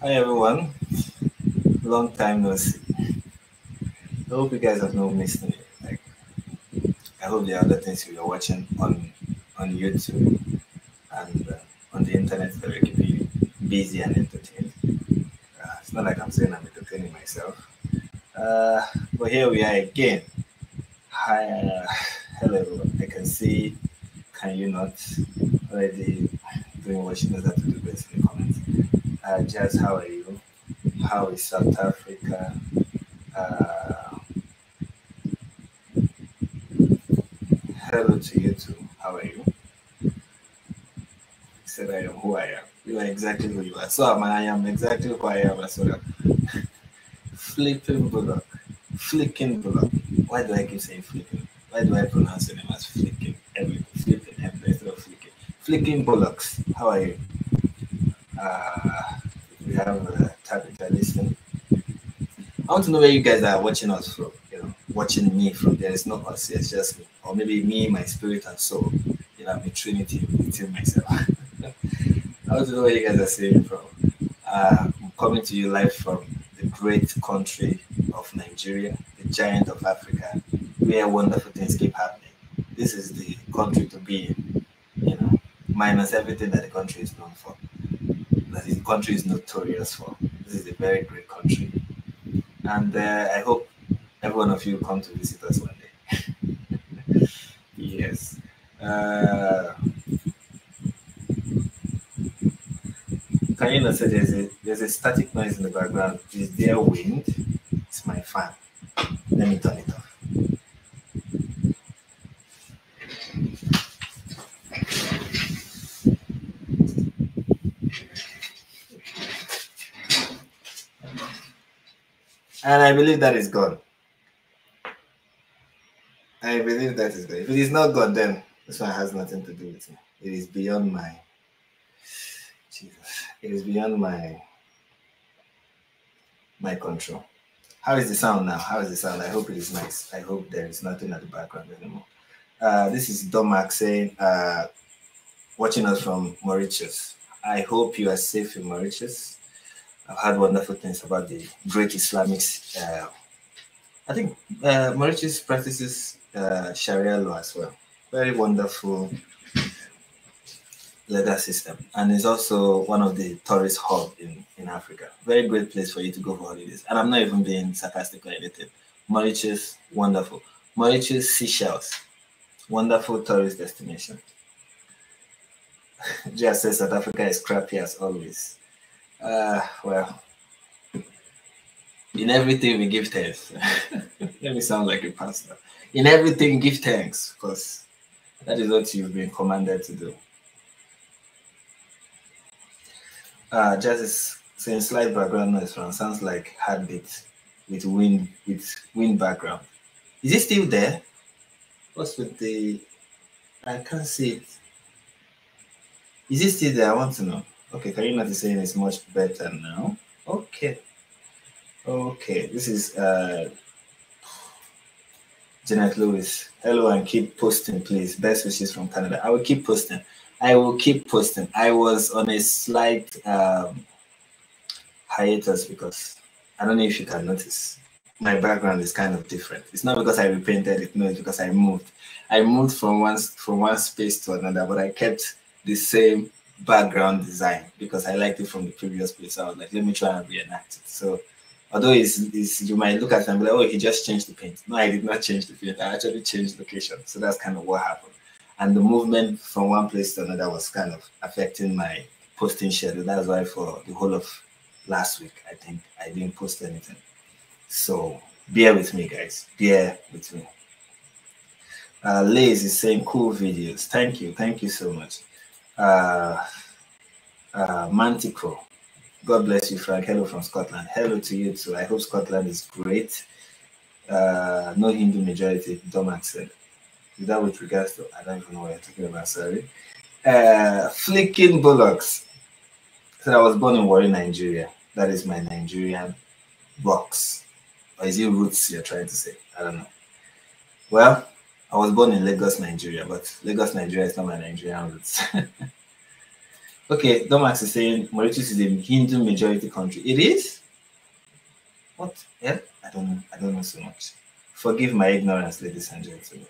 Hi everyone, long time no see. I hope you guys have not missed me. Like, I hope the other things you are watching on YouTube and on the internet that will keep you busy and entertained. It's not like I'm saying I'm entertaining myself. Uh, but here we are again. Hi, hello everyone. I can see. Can you not already doing what she knows how to do best in the comments? Jazz, how are you? How is South Africa? Uh, Hello to you too. How are you? Said I am who I am. You are exactly who you are. So am I. I am exactly who I am as well. Flipping Bullock. Flicking Bullock. Why do I keep saying flipping? Why do I pronounce your name as flicking? Every flipping every instead of flicking. Flicking Bullocks. How are you? Uh, we have Tabitha listening. I want to know where you guys are watching us from. Watching me from. There is no us. It's just me, or maybe me, my spirit and soul. I'm a trinity within myself. I want to know where you guys are saying from. I'm coming to you live from the great country of Nigeria, the giant of Africa, where wonderful things keep happening. This is the country to be in, minus everything that the country is known for, that the country is notorious for. This is a very great country. And I hope every one of you come to visit us one day. Yes. Can you not say there's a static noise in the background? Is there wind? It's my fan. Let me turn it off. And I believe that is gone. I believe that is gone. If it is not gone, then this one has nothing to do with me. It is beyond my Jesus. It is beyond my control. How is the sound now? How is the sound? I hope it is nice. I hope there is nothing at the background anymore. This is Domac saying, watching us from Mauritius. I hope you are safe in Mauritius. I've heard wonderful things about the great Islamic. I think Mauritius practices Sharia law as well. Very wonderful legal system, and it's also one of the tourist hub in Africa. Very great place for you to go for holidays. And I'm not even being sarcastic or anything. Mauritius, wonderful. Mauritius, Seychelles, wonderful tourist destination. Just says South Africa is crappy as always. Well, in everything we give thanks. Let me sound like a pastor. In everything, give thanks, because that is what you've been commanded to do. Just is saying slight background noise from sounds like heartbeat with wind background. Is it still there? What's with the? I can't see it. Is it still there? I want to know. Okay, Karina is saying it's much better now. Okay. This is Janet Lewis. Hello, and keep posting, please. Best wishes from Canada. I will keep posting. I was on a slight hiatus because I don't know if you can notice. My background is kind of different. It's not because I repainted it, no, it's because I moved. I moved from one space to another, but I kept the same background design because I liked it from the previous place. So I was like, let me try and reenact it. So although it's you might look at it and be like, oh, he just changed the paint. No, I did not change the paint. I actually changed location. So that's kind of what happened. And the movement from one place to another was kind of affecting my posting schedule. That's why for the whole of last week, I think I didn't post anything. So bear with me, guys. Bear with me. Liz is saying cool videos. Thank you so much. Mantico, God bless you, Frank. Hello from Scotland. Hello to you too. I hope Scotland is great. No Hindu majority, Domac said. Is that with regards to? I don't even know what you're talking about. Sorry. Flicking Bullocks. So I was born in Warri, Nigeria. That is my Nigerian box. Or is it roots you're trying to say? I don't know. Well, I was born in Lagos, Nigeria, but Lagos, Nigeria is not my Nigerian roots. Okay, Domax is saying Mauritius is a Hindu majority country. It is? What? Yeah? I don't know. I don't know so much. Forgive my ignorance, ladies and gentlemen.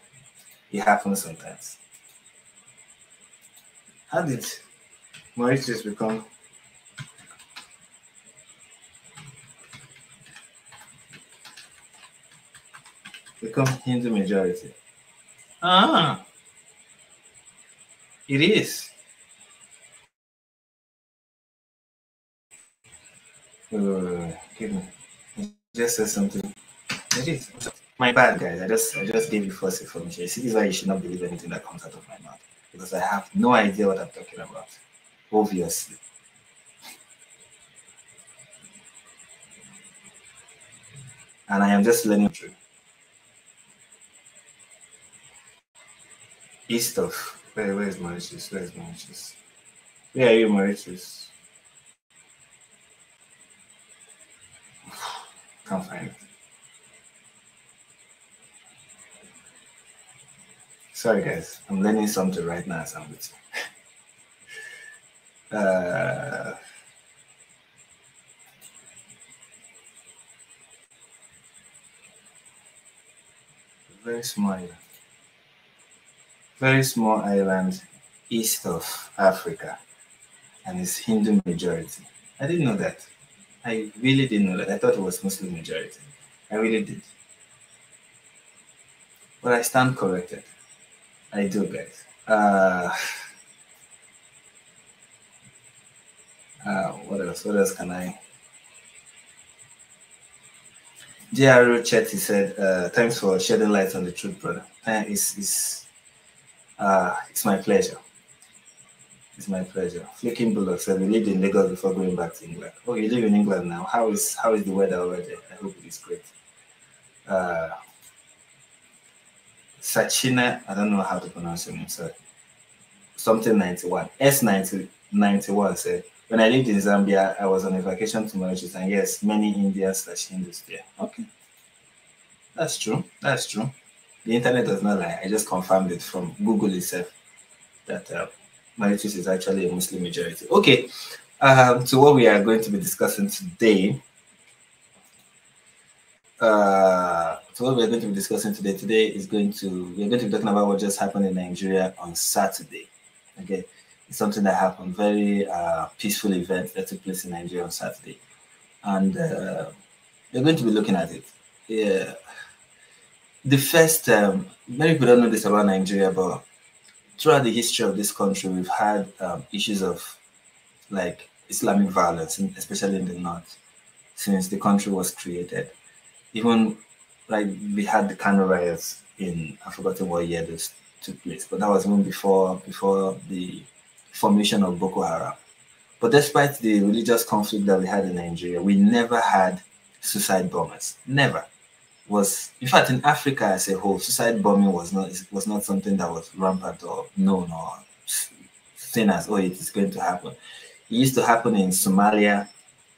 It happens sometimes. How did Mauritius become Hindu majority? Ah, it is. Give me. You just said something. It is. My bad, guys. I just gave you false information. You see, this is why you should not believe anything that comes out of my mouth, because I have no idea what I'm talking about. Obviously. And I am just learning through. East of where is Mauritius? Where is Mauritius? Where are you, Mauritius? Can't find it. Sorry, guys. I'm learning something right now as I'm with you. Very small, very small island east of Africa, and it's Hindu majority. I didn't know that. I really didn't know that. I thought it was Muslim majority. I really did. But I stand corrected. I do, guys. What else? What else can I? J.R. Chetty said, thanks for shedding light on the truth, brother. It's my pleasure. It's my pleasure. Flicking Bullock said, we lived in Lagos before going back to England. Oh, you live in England now. How is the weather over there? I hope it is great. Sachina, I don't know how to pronounce your name, sorry. Something 91. S91 said, when I lived in Zambia, I was on a vacation to Mauritius, and yes, many Indians/Hindus there. Okay. That's true. That's true. The internet does not lie. I just confirmed it from Google itself that Mauritius is actually a Muslim majority. Okay. So what we are going to be discussing today. Today is we're going to be talking about what just happened in Nigeria on Saturday. Okay. It's something that happened, very peaceful event that took place in Nigeria on Saturday. And we're going to be looking at it. Yeah. The first, many people don't know this about Nigeria, but throughout the history of this country, we've had issues of like Islamic violence, especially in the north, since the country was created. Even like we had the Kano riots in, I've forgotten what year this took place, but that was even before the formation of Boko Haram. But despite the religious conflict that we had in Nigeria, we never had suicide bombers. Never. Was in fact in Africa as a whole, suicide bombing was not something that was rampant or known or seen as, oh, it is going to happen. It used to happen in Somalia,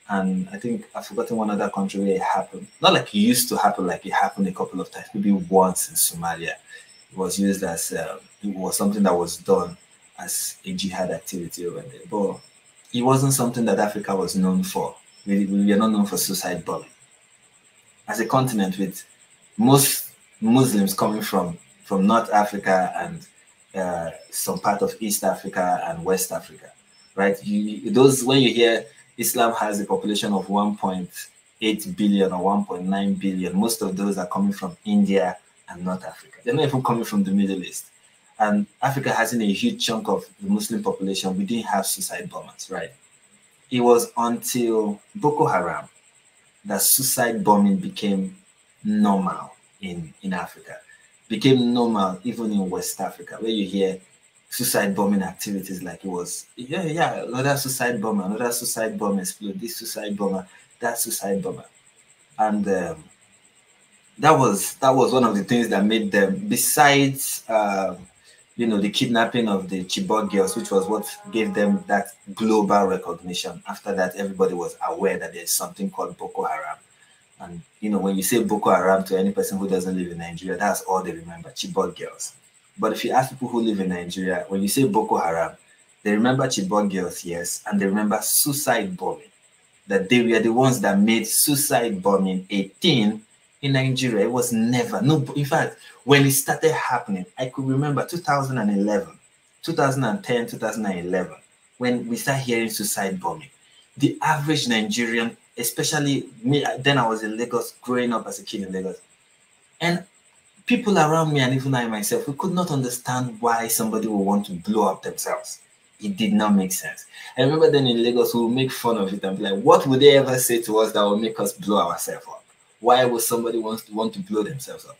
and I think I've forgotten one other country where it happened. Not like it used to happen, like it happened a couple of times, maybe once in Somalia. It was used as it was something that was done as a jihad activity over there, but it wasn't something that Africa was known for. We are not known for suicide bombing. As a continent with most Muslims coming from North Africa and some part of East Africa and West Africa, right? Those when you hear Islam has a population of 1.8 billion or 1.9 billion, most of those are coming from India and North Africa. They're not even coming from the Middle East. And Africa having a huge chunk of the Muslim population, we didn't have suicide bombers, right? It was until Boko Haram that suicide bombing became normal in Africa, became normal even in West Africa, where you hear suicide bombing activities like it was, another suicide bomber explode, this suicide bomber, that suicide bomber. And that was one of the things that made them, besides the kidnapping of the Chibok girls, which was what gave them that global recognition. After that, everybody was aware that there's something called Boko Haram. And, when you say Boko Haram to any person who doesn't live in Nigeria, that's all they remember, Chibok girls. But if you ask people who live in Nigeria, when you say Boko Haram, They remember Chibok girls, yes, and they remember suicide bombing. That they were the ones that made suicide bombing a thing in Nigeria. It was never, no, in fact, when it started happening, I could remember 2011, 2010, 2011, when we started hearing suicide bombing. The average Nigerian, especially me, then I was in Lagos, growing up as a kid in Lagos, and people around me and even I myself, we could not understand why somebody would want to blow up themselves. It did not make sense. I remember then in Lagos, we would make fun of it and be like, what would they ever say to us that would make us blow ourselves up? Why would somebody want to blow themselves up?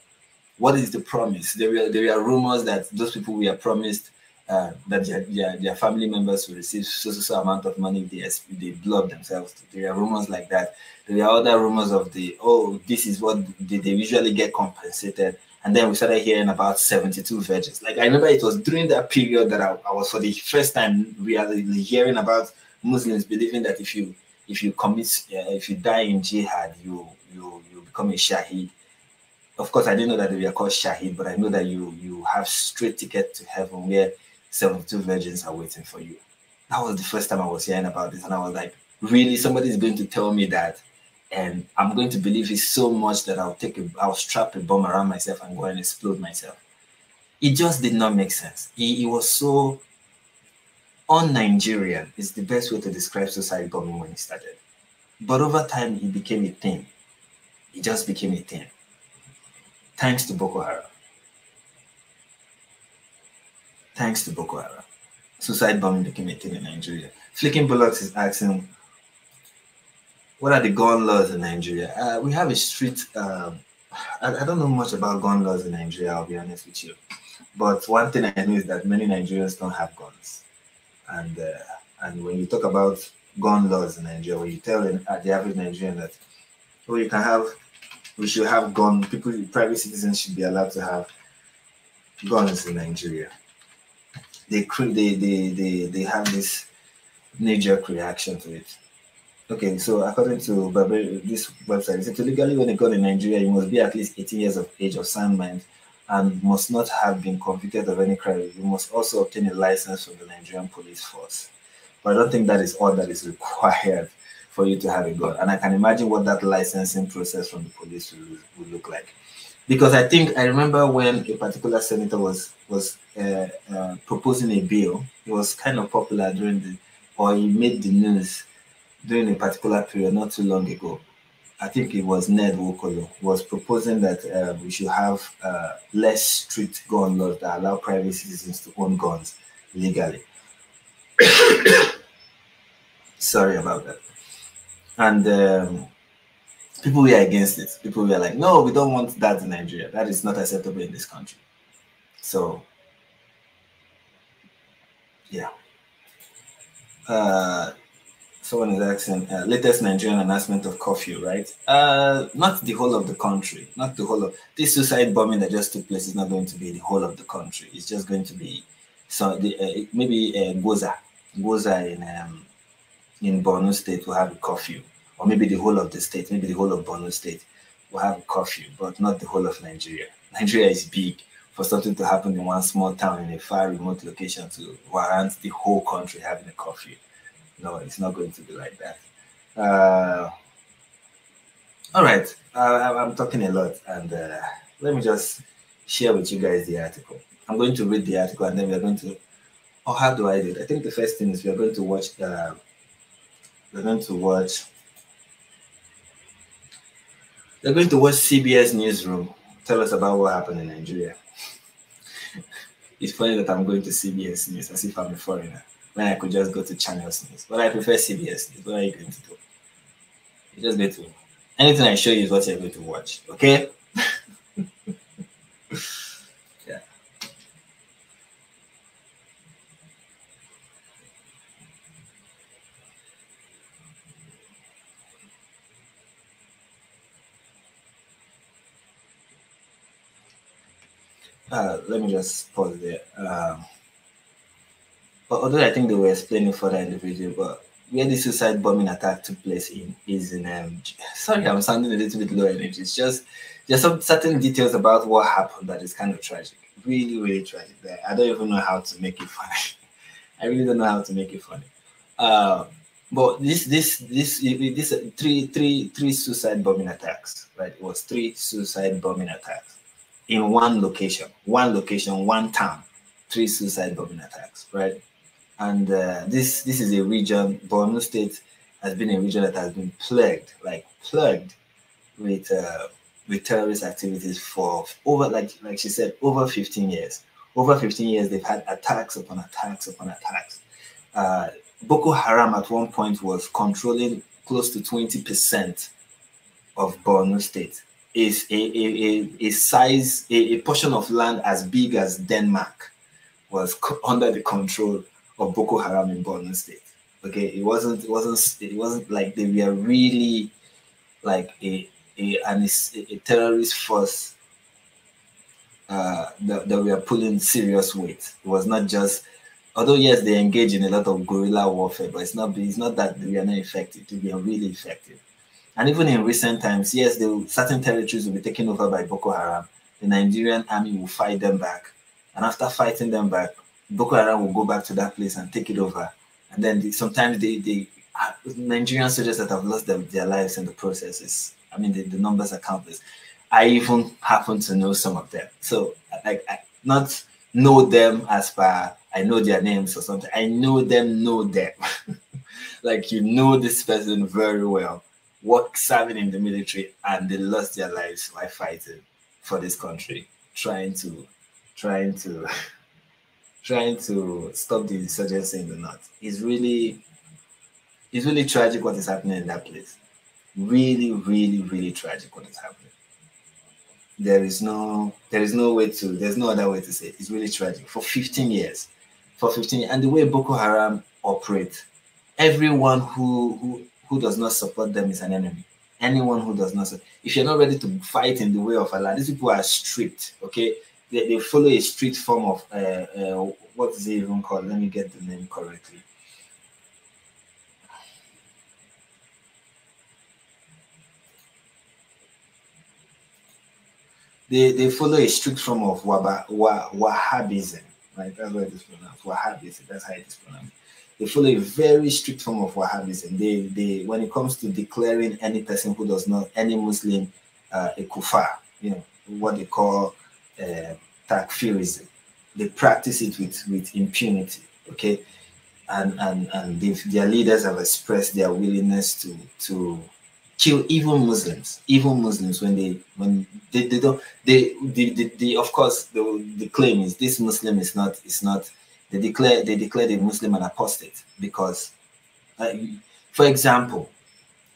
What is the promise? There were rumors that those people were promised that their family members will receive so amount of money if they blow up themselves. There are rumors like that. There are other rumors of this is what they usually get compensated. And then we started hearing about 72 virgins. Like I remember it was during that period that I was for the first time really hearing about Muslims believing that if you if you die in jihad, you become a shaheed. Of course, I didn't know that they were called shaheed, but I know that you have straight ticket to heaven where 72 virgins are waiting for you. That was the first time I was hearing about this, and I was like, really, somebody is going to tell me that, and I'm going to believe it so much that I'll strap a bomb around myself and go and explode myself. It just did not make sense. It was so un-Nigerian. It's the best way to describe suicide bombing when it started. But over time, it became a thing. It just became a thing. Thanks to Boko Haram. Thanks to Boko Haram. Suicide bombing became a thing in Nigeria. Flicking Bullocks is asking, what are the gun laws in Nigeria? We have a strict, I don't know much about gun laws in Nigeria, I'll be honest with you. But one thing I know is that many Nigerians don't have guns. And when you talk about gun laws in Nigeria, when you tell the average Nigerian that, oh, we should have guns, private citizens should be allowed to have guns in Nigeria. They have this knee-jerk reaction to it. Okay, so according to this website, it says to legally own a gun in Nigeria, you must be at least 18 years of age of sound mind and must not have been convicted of any crime. You must also obtain a license from the Nigerian police force. But I don't think that is all that is required for you to have a gun. And I can imagine what that licensing process from the police would look like. Because I remember when a particular senator was proposing a bill. It was kind of popular he made the news during a particular period not too long ago. I think it was Ned Wokolo was proposing that we should have less strict gun laws that allow private citizens to own guns legally. Sorry about that. And people were against it. People were like, no, we don't want that in Nigeria. That is not acceptable in this country. So, yeah. Someone is asking, latest Nigerian announcement of curfew, right? Not the whole of the country. Not the whole of this suicide bombing that just took place is not going to be the whole of the country. It's just going to be maybe Goza in Borno State will have a curfew, or maybe the whole of the state, maybe the whole of Borno State will have a curfew, but not the whole of Nigeria. Nigeria is big for something to happen in one small town in a far remote location to warrant the whole country having a curfew. No, it's not going to be like that. All right, I'm talking a lot, and let me just share with you guys the article. I'm going to read the article, and then we're going to. Oh, how do I do it? I think the first thing is we're going to watch. We're going to watch CBS Newsroom. Tell us about what happened in Nigeria. It's funny that I'm going to CBS News as if I'm a foreigner, when I could just go to Channels News. But I prefer CBS News. What are you going to do? You just go to anything I show you is what you're going to watch. Okay? Yeah. Let me just pause there. But although I think they were explaining further in the video, but where the suicide bombing attack took place is in sorry, I'm sounding a little bit low energy. It's just there's some certain details about what happened that is kind of tragic. Really, really tragic. I don't even know how to make it funny. I really don't know how to make it funny. Uh, but this three suicide bombing attacks, right? It was three suicide bombing attacks in one location, one town, three suicide bombing attacks, right? And this is a region. Borno State has been a region that has been plagued with terrorist activities for over, like she said, over 15 years. Over 15 years, they've had attacks upon attacks upon attacks. Uh, Boko Haram at one point was controlling close to 20% of Borno State. Is a size, a portion of land as big as Denmark was under the control of Boko Haram in Borno State. Okay, it wasn't like they were really like a terrorist force that we are pulling serious weight. It was not just, although yes, they engage in a lot of guerrilla warfare, but it's not that we are not effective. We are really effective. And even in recent times, yes, certain territories will be taken over by Boko Haram. The Nigerian army will fight them back, and after fighting them back, Boko Haram will go back to that place and take it over. And then sometimes they Nigerian soldiers that have lost their lives in the processes. I mean, the numbers are countless. I even happen to know some of them. So, I not know them as per I know their names or something. I know them. Like, you know this person very well, work serving in the military, and they lost their lives while fighting for this country, trying to trying to stop the insurgency in the north. It's really tragic what is happening in that place. Really, really, really tragic what is happening. There's no other way to say it. It's really tragic. For 15 years. And the way Boko Haram operate, everyone who does not support them is an enemy. Anyone who does not, if you're not ready to fight in the way of Allah, these people are strict. Okay, they follow a strict form of what is it even called? Let me get the name correctly. They follow a strict form of Wahhabism, right? That's what it is pronounced. Wahhabism. That's how it is pronounced. They follow a very strict form of Wahhabism. They when it comes to declaring any person who does not, any Muslim, a kufar, what they call takfirism. They practice it with impunity. Okay, and their leaders have expressed their willingness to kill even Muslims when they don't they of course the claim is this Muslim is not they declare the Muslim an apostate because for example,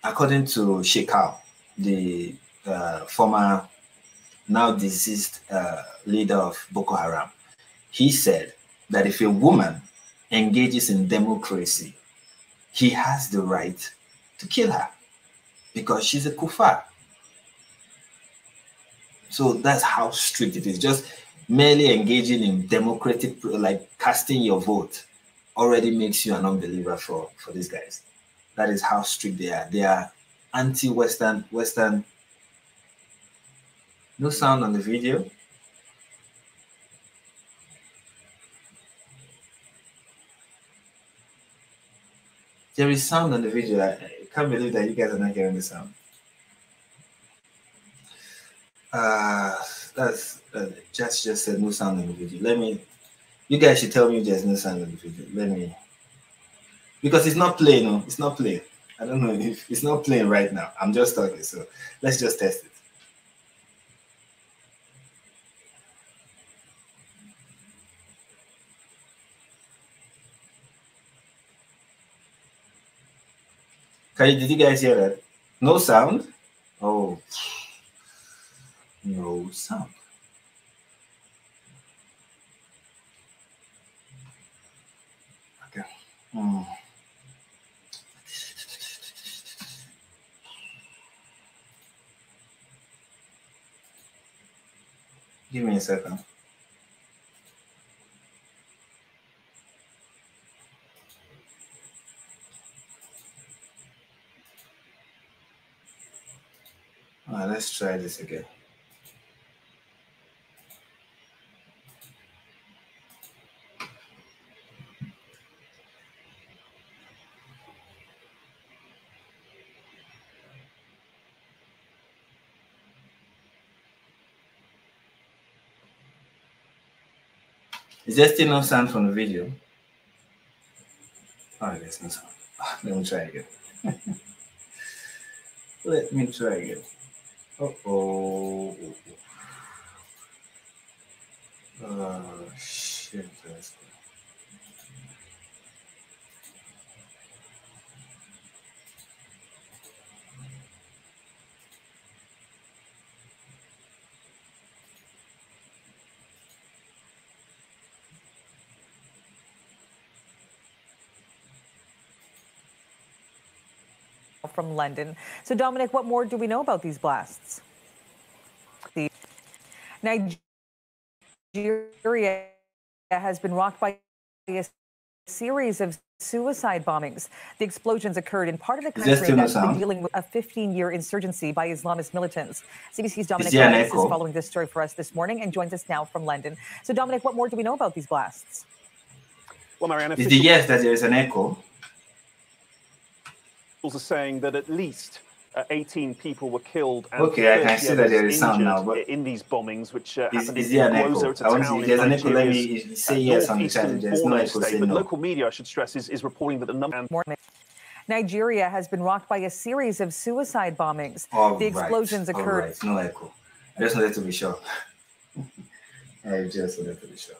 according to Shekau, the former now deceased leader of Boko Haram, he said that if a woman engages in democracy, he has the right to kill her because she's a kufar. So that's how strict it is. Just merely engaging in democratic, like casting your vote, already makes you an unbeliever for these guys. That is how strict they are. They are anti-Western. No sound on the video. There is sound on the video. I can't believe that you guys are not hearing the sound. That's just said no sound on the video. You guys should tell me if there's no sound on the video. Because it's not playing. No, it's not playing. I don't know if it's not playing right now. I'm just talking, so let's just test it. Did you guys hear that? No sound? Oh, no sound. Okay. Give me a second. Let's try this again. Is there still no sound from the video? Oh, there's no sound. Let me try again. Let me try again. Uh-oh. Oh, shit. From London. So, Dominic, what more do we know about these blasts? Nigeria has been rocked by a series of suicide bombings. The explosions occurred in part of the country that's been dealing with a 15-year insurgency by Islamist militants. CBC's Dominic Valides is following this story for us this morning and joins us now from London. So, Dominic, what more do we know about these blasts? Well, Mariana, is the yes that there is an echo? Are saying that at least 18 people were killed and okay, I can see that there is sound now, but in these bombings, which happened is in there an Gwoza. echo? It's a town in Nigeria's say yes on the chat. There's no echo, state, but local media, I should stress, is reporting that the number. Nigeria has been rocked by a series of suicide bombings. The explosions occurred. All right, no echo. I just wanted to be sure. I just wanted to be sure.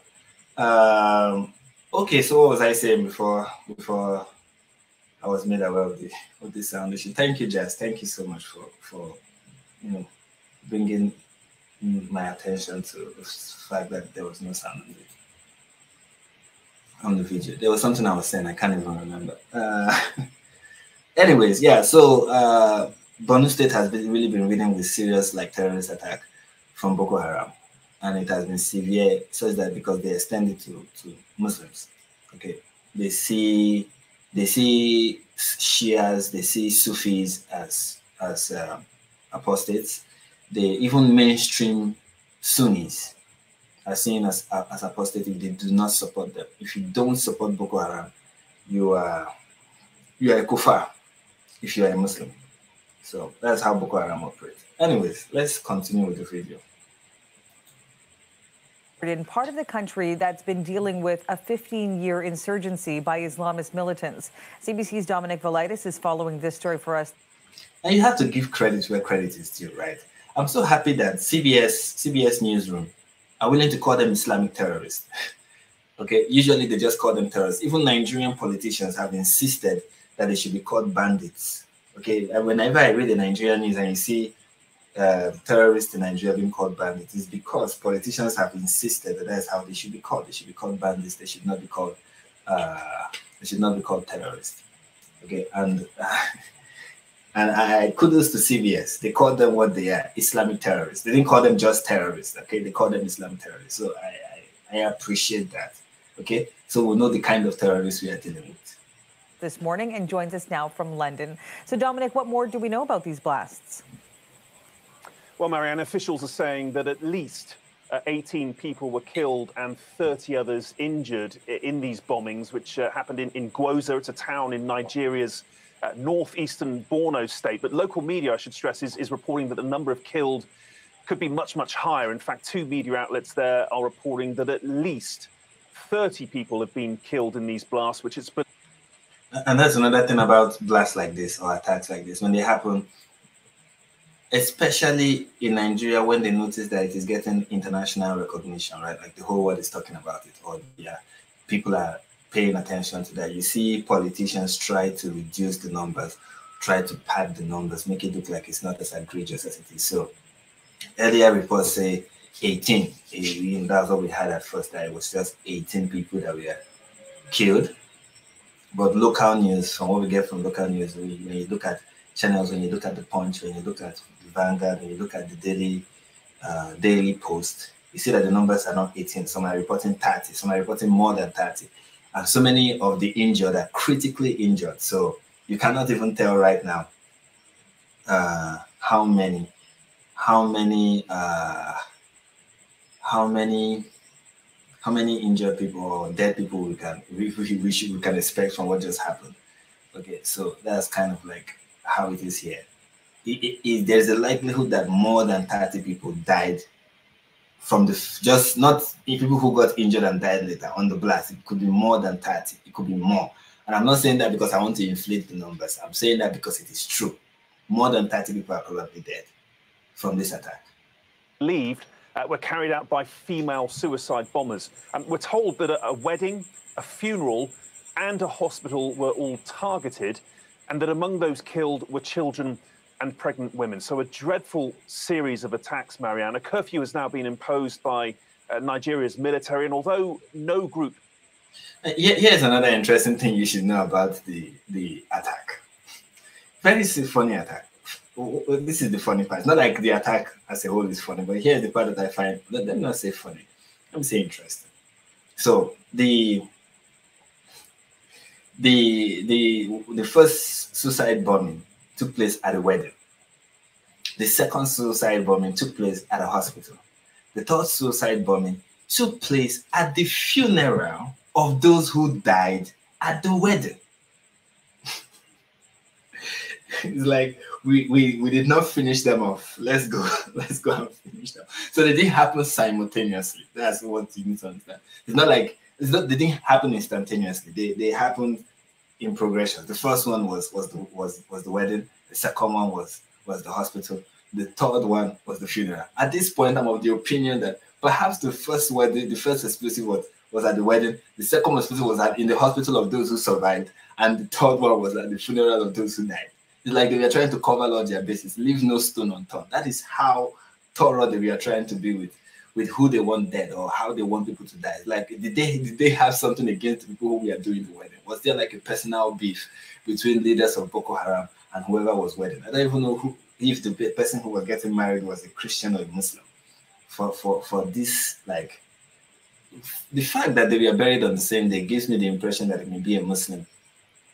Okay, so what was I saying before I was made aware of the sound issue? Thank you, Jazz. Thank you so much for bringing my attention to the fact that there was no sound on the video. There was something I was saying, I can't even remember. Anyways, yeah. So Borno State has really been reading with serious terrorist attack from Boko Haram, and it has been severe, such that because they extend it to Muslims. Okay, they see Shias, they see Sufis as apostates. They even mainstream Sunnis are seen as apostates if they do not support them. If you don't support Boko Haram, you are a kufar if you are a Muslim. So that's how Boko Haram operates. Anyways, let's continue with the video. In part of the country that's been dealing with a 15-year insurgency by Islamist militants. CBC's Dominic Valides is following this story for us. And you have to give credit where credit is due, right? I'm so happy that CBS Newsroom are willing to call them Islamic terrorists. Okay, usually they just call them terrorists. Even Nigerian politicians have insisted that they should be called bandits. Okay, and whenever I read the Nigerian news and you see terrorists in Nigeria being called bandits, is because politicians have insisted that that's how they should be called. They should be called bandits. They should not be called terrorists. Okay, and I kudos to CBS. They called them what they are: Islamic terrorists. They didn't call them just terrorists. Okay, they called them Islamic terrorists. So I appreciate that. Okay, so we know the kind of terrorists we are dealing with. This morning and joins us now from London. So Dominic, what more do we know about these blasts? Well, Marianne, officials are saying that at least 18 people were killed and 30 others injured in these bombings, which happened in Gwoza. It's a town in Nigeria's northeastern Borno state. But local media, I should stress, is reporting that the number of killed could be much, much higher. In fact, 2 media outlets there are reporting that at least 30 people have been killed in these blasts, which is... And that's another thing about blasts like this or attacks like this. When they happen, especially in Nigeria, when they notice that it is getting international recognition, right? Like the whole world is talking about it, or people are paying attention to that. You see politicians try to reduce the numbers, try to pad the numbers, make it look like it's not as egregious as it is. So earlier reports say 18. That's what we had at first, that it was just 18 people that were killed. But local news, from what we get from local news, when you look at channels, when you look at the Punch, when you look at the Vanguard, when you look at the Daily Post, you see that the numbers are not 18. Some are reporting 30, some are reporting more than 30. And so many of the injured are critically injured. So you cannot even tell right now how many injured people or dead people we can expect from what just happened. Okay, so that's kind of like how it is here. There's a likelihood that more than 30 people died from the just not people who got injured and died later on the blast. It could be more than 30. It could be more. And I'm not saying that because I want to inflate the numbers. I'm saying that because it is true. More than 30 people are probably dead from this attack. Believed were carried out by female suicide bombers. We're told that a wedding, a funeral, and a hospital were all targeted, and that among those killed were children and pregnant women. So a dreadful series of attacks, Marianne. A curfew has now been imposed by Nigeria's military, and although no group... Here's another interesting thing you should know about the attack. Very funny attack. This is the funny part. Not like the attack as a whole is funny, but here's the part that I find, let me not say funny, let me say interesting. So the first suicide bombing took place at a wedding. The second suicide bombing took place at a hospital. The third suicide bombing took place at the funeral of those who died at the wedding. It's like we did not finish them off. Let's go and finish them. So they didn't happen simultaneously. That's what you need to understand. It's not like they didn't happen instantaneously. They happened in progression. The first one was the wedding. The second one was the hospital. The third one was the funeral. At this point, I'm of the opinion that perhaps the first explosive was at the wedding. The second explosive was in the hospital of those who survived, and the third one was at the funeral of those who died. It's like they were trying to cover all their bases, leave no stone unturned. That is how thorough they were trying to be with who they want dead or how they want people to die. Like, did they have something against the people who were doing the wedding? Was there like a personal beef between leaders of Boko Haram and whoever was wedding? I don't even know if the person who was getting married was a Christian or a Muslim. For this, like, the fact that they were buried on the same day gives me the impression that it may be a Muslim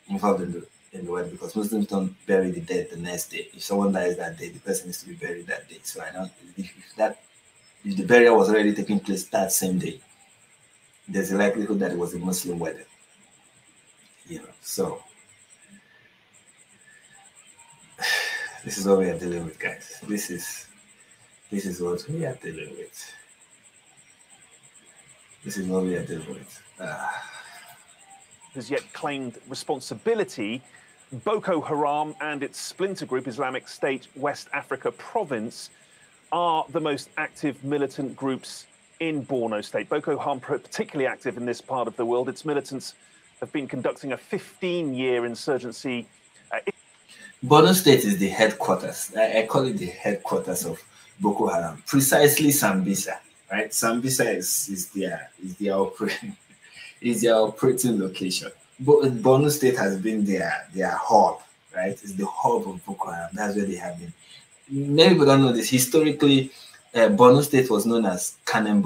involved in the wedding, because Muslims don't bury the dead the next day. If someone dies that day, the person needs to be buried that day. So I don't, if the burial was already taking place that same day, there's a likelihood that it was a Muslim wedding. So this is what we are dealing with, guys. This is what we are dealing with. This is what we are dealing with. Has yet claimed responsibility. Boko Haram and its splinter group, Islamic State West Africa Province, are the most active militant groups in Borno State. Boko Haram particularly active in this part of the world. Its militants have been conducting a 15-year insurgency. Borno State is the headquarters. I call it the headquarters of Boko Haram. Precisely Sambisa, right? Sambisa is their operating location. But Borno State has been their hub, right? It's the hub of Boko Haram. That's where they have been. Many people don't know this. Historically, Borno State was known as the Kanem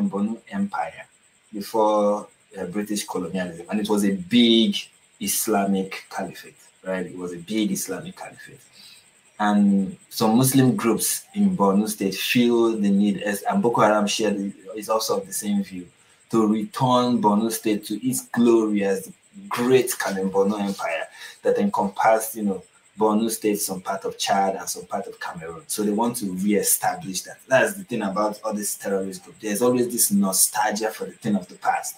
Borno Empire before British colonialism, and it was a big Islamic caliphate, right? It was a big Islamic caliphate. And some Muslim groups in Borno State feel the need, and Boko Haram is also of the same view, to return Borno State to its glory as the great Kanem Borno Empire that encompassed, Borno State, some part of Chad, and some part of Cameroon. So they want to re-establish that. That's the thing about all these terrorist groups. There's always this nostalgia for the thing of the past,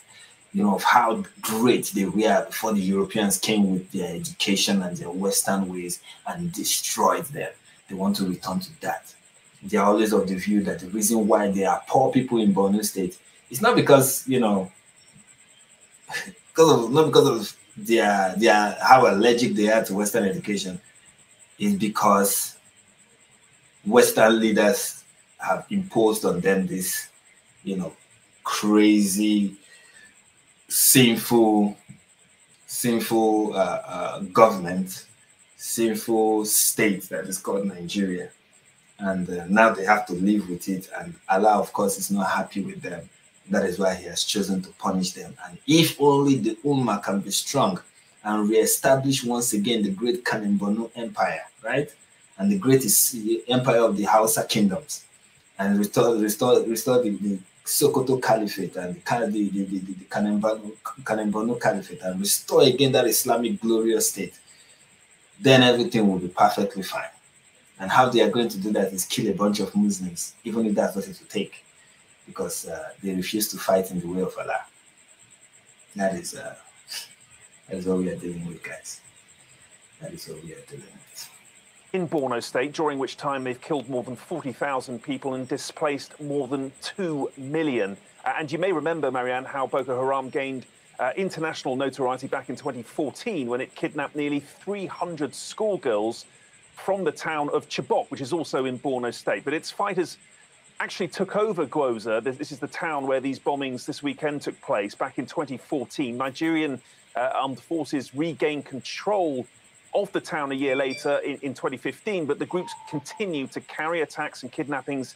of how great they were before the Europeans came with their education and their Western ways and destroyed them. They want to return to that. They are always of the view that the reason why there are poor people in Borno State is not because, not because of their how allergic they are to Western education. Is because Western leaders have imposed on them this, crazy, sinful government, sinful state that is called Nigeria. And now they have to live with it. And Allah, of course, is not happy with them. That is why he has chosen to punish them. And if only the Ummah can be strong and re-establish once again the great Kanem Borno Empire, right? And the great empire of the Hausa kingdoms, and restore the Sokoto Caliphate and the Kanem Borno Caliphate, and restore again that Islamic glorious state, then everything will be perfectly fine. And how they are going to do that is kill a bunch of Muslims, even if that's what it will take. because they refuse to fight in the way of Allah. That is what we are dealing with, guys. That is what we are dealing with. In Borno State, during which time they've killed more than 40,000 people and displaced more than 2 million. And you may remember, Marianne, how Boko Haram gained international notoriety back in 2014 when it kidnapped nearly 300 schoolgirls from the town of Chibok, which is also in Borno State. But its fighters actually took over Gwoza. This is the town where these bombings this weekend took place back in 2014. Nigerian armed forces regained control of the town a year later in 2015, but the groups continue to carry attacks and kidnappings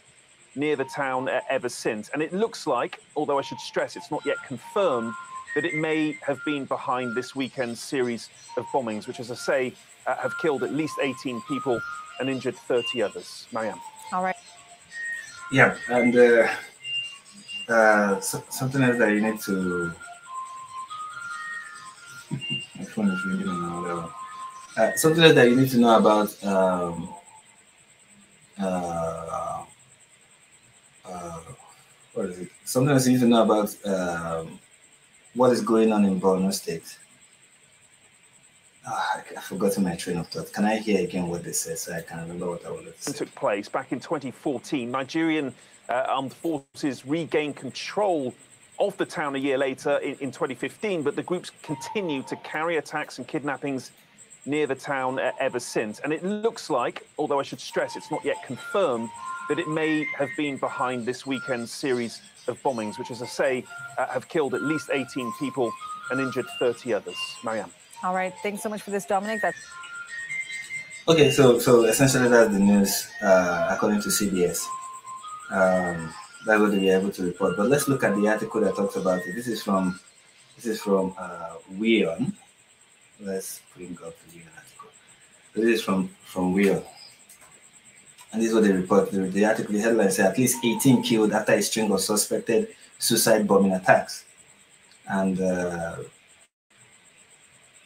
near the town ever since. And it looks like, although I should stress it's not yet confirmed, that it may have been behind this weekend's series of bombings, which, as I say, have killed at least 18 people and injured 30 others. Marianne. All right. Yeah, and something else that you need to... My phone is ringing on another one. Something else that you need to know about what is it? Something else you need to know about what is going on in Borno State. I've forgotten my train of thought. Can I hear again what they said so I can remember what I wanted to say? It took place back in 2014. Nigerian armed forces regained control of the town a year later in 2015, but the groups continue to carry attacks and kidnappings near the town ever since. And it looks like, although I should stress it's not yet confirmed, that it may have been behind this weekend's series of bombings, which, as I say, have killed at least 18 people and injured 30 others. Marianne. All right. Thanks so much for this, Dominic. That's okay, so essentially that's the news according to CBS. That's what they were able to report. But let's look at the article that talks about it. This is from Weon. Let's bring up the Weon article. This is from Weon. And this is what they report. The article, the headline says at least 18 killed after a string of suspected suicide bombing attacks. And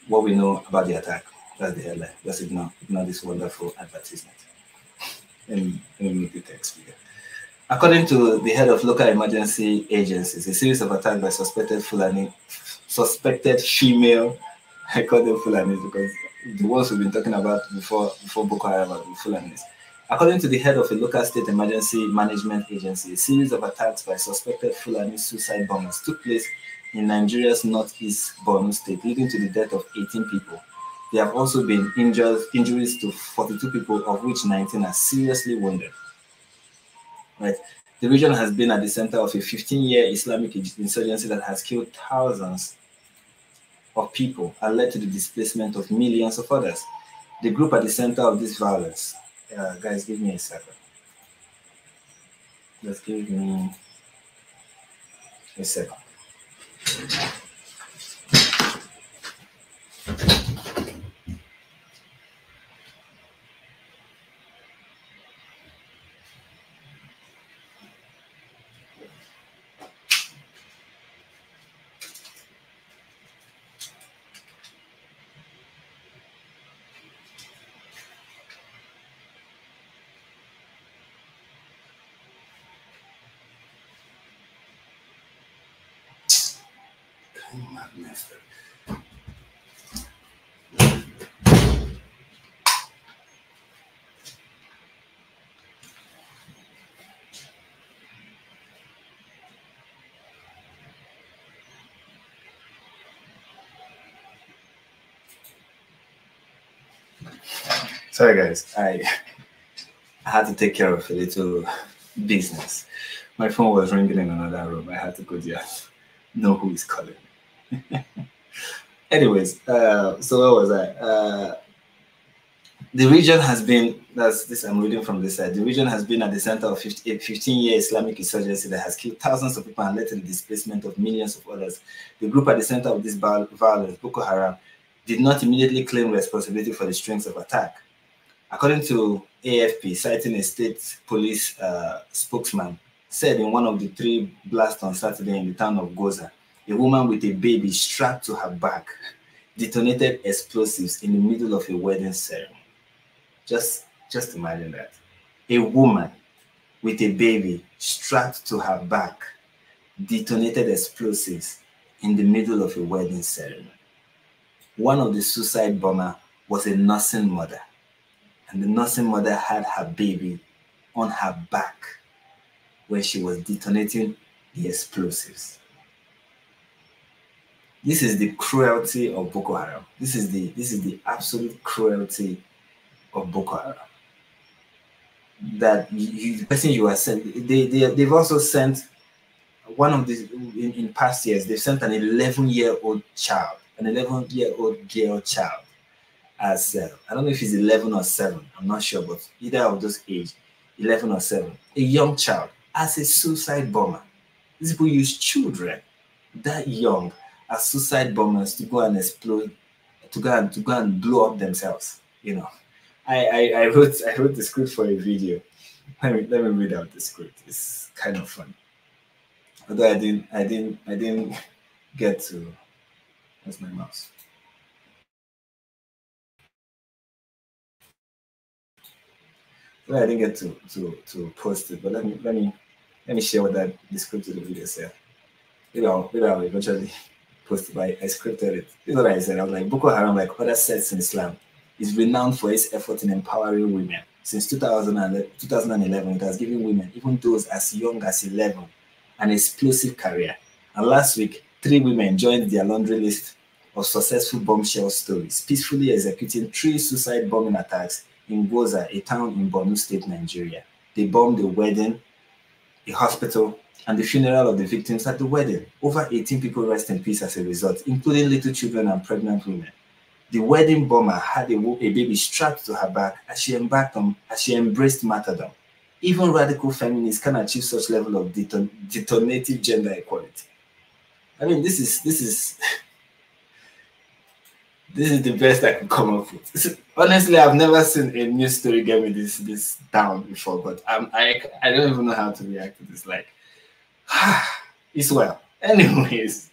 what we know about the attack, that's the headline. Let's ignore this wonderful advertisement. Let me make the text bigger. According to the head of local emergency agencies, a series of attacks by suspected female, I call them Fulanis because the ones we've been talking about before Boko Haram are the Fulanis. According to the head of a local state emergency management agency, a series of attacks by suspected Fulani suicide bombers took place in Nigeria's northeast Borno state, leading to the death of 18 people. There have also been injuries to 42 people, of which 19 are seriously wounded. Right. The region has been at the center of a 15-year Islamic insurgency that has killed thousands of people and led to the displacement of millions of others. The group at the center of this violence, guys, give me a second. Just give me a second. Sorry guys, I had to take care of a little business. My phone was ringing in another room. I had to go there, know who is calling. Anyways, so where was I? The region has been, I'm reading from this side, the region has been at the center of a 15-year Islamic insurgency that has killed thousands of people and led to the displacement of millions of others. The group at the center of this violence, Boko Haram, did not immediately claim responsibility for the strength of attack. According to AFP, citing a state police spokesman, said in one of the 3 blasts on Saturday in the town of Gwoza, a woman with a baby strapped to her back detonated explosives in the middle of a wedding ceremony. Just imagine that. A woman with a baby strapped to her back detonated explosives in the middle of a wedding ceremony. One of the suicide bombers was a nursing mother, and the nursing mother had her baby on her back when she was detonating the explosives. This is the cruelty of Boko Haram. This is the absolute cruelty of Boko Haram. That the person you are sent, they've also sent one of these in past years. They've sent an 11-year-old child, an 11-year-old girl child, as I don't know if he's 11 or 7. I'm not sure, but either of those age, 11 or 7, a young child as a suicide bomber. These people use children that young as suicide bombers to go and explode, to go and blow up themselves. You know, I wrote the script for a video. Let me read out the script. It's kind of fun. Although I didn't get to. That's my mouse. Well, I didn't get to post it, but let me share what the script of the video said. Maybe I'll eventually post it, but I scripted it. This is what I said. I was like, Boko Haram, like other sects in Islam, is renowned for its effort in empowering women. Since 2011, it has given women, even those as young as 11, an explosive career. And last week, 3 women joined their laundry list of successful bombshell stories, peacefully executing 3 suicide bombing attacks in Goza, a town in Borno State, Nigeria. They bombed a wedding, a hospital, and the funeral of the victims at the wedding. Over 18 people rest in peace as a result, including little children and pregnant women. The wedding bomber had a baby strapped to her back as she embraced martyrdom. Even radical feminists can achieve such level of detonative gender equality. I mean, this is the best I can come up with. Honestly, I've never seen a news story get me this down before, but I don't even know how to react to this. Like, it's well. Anyways,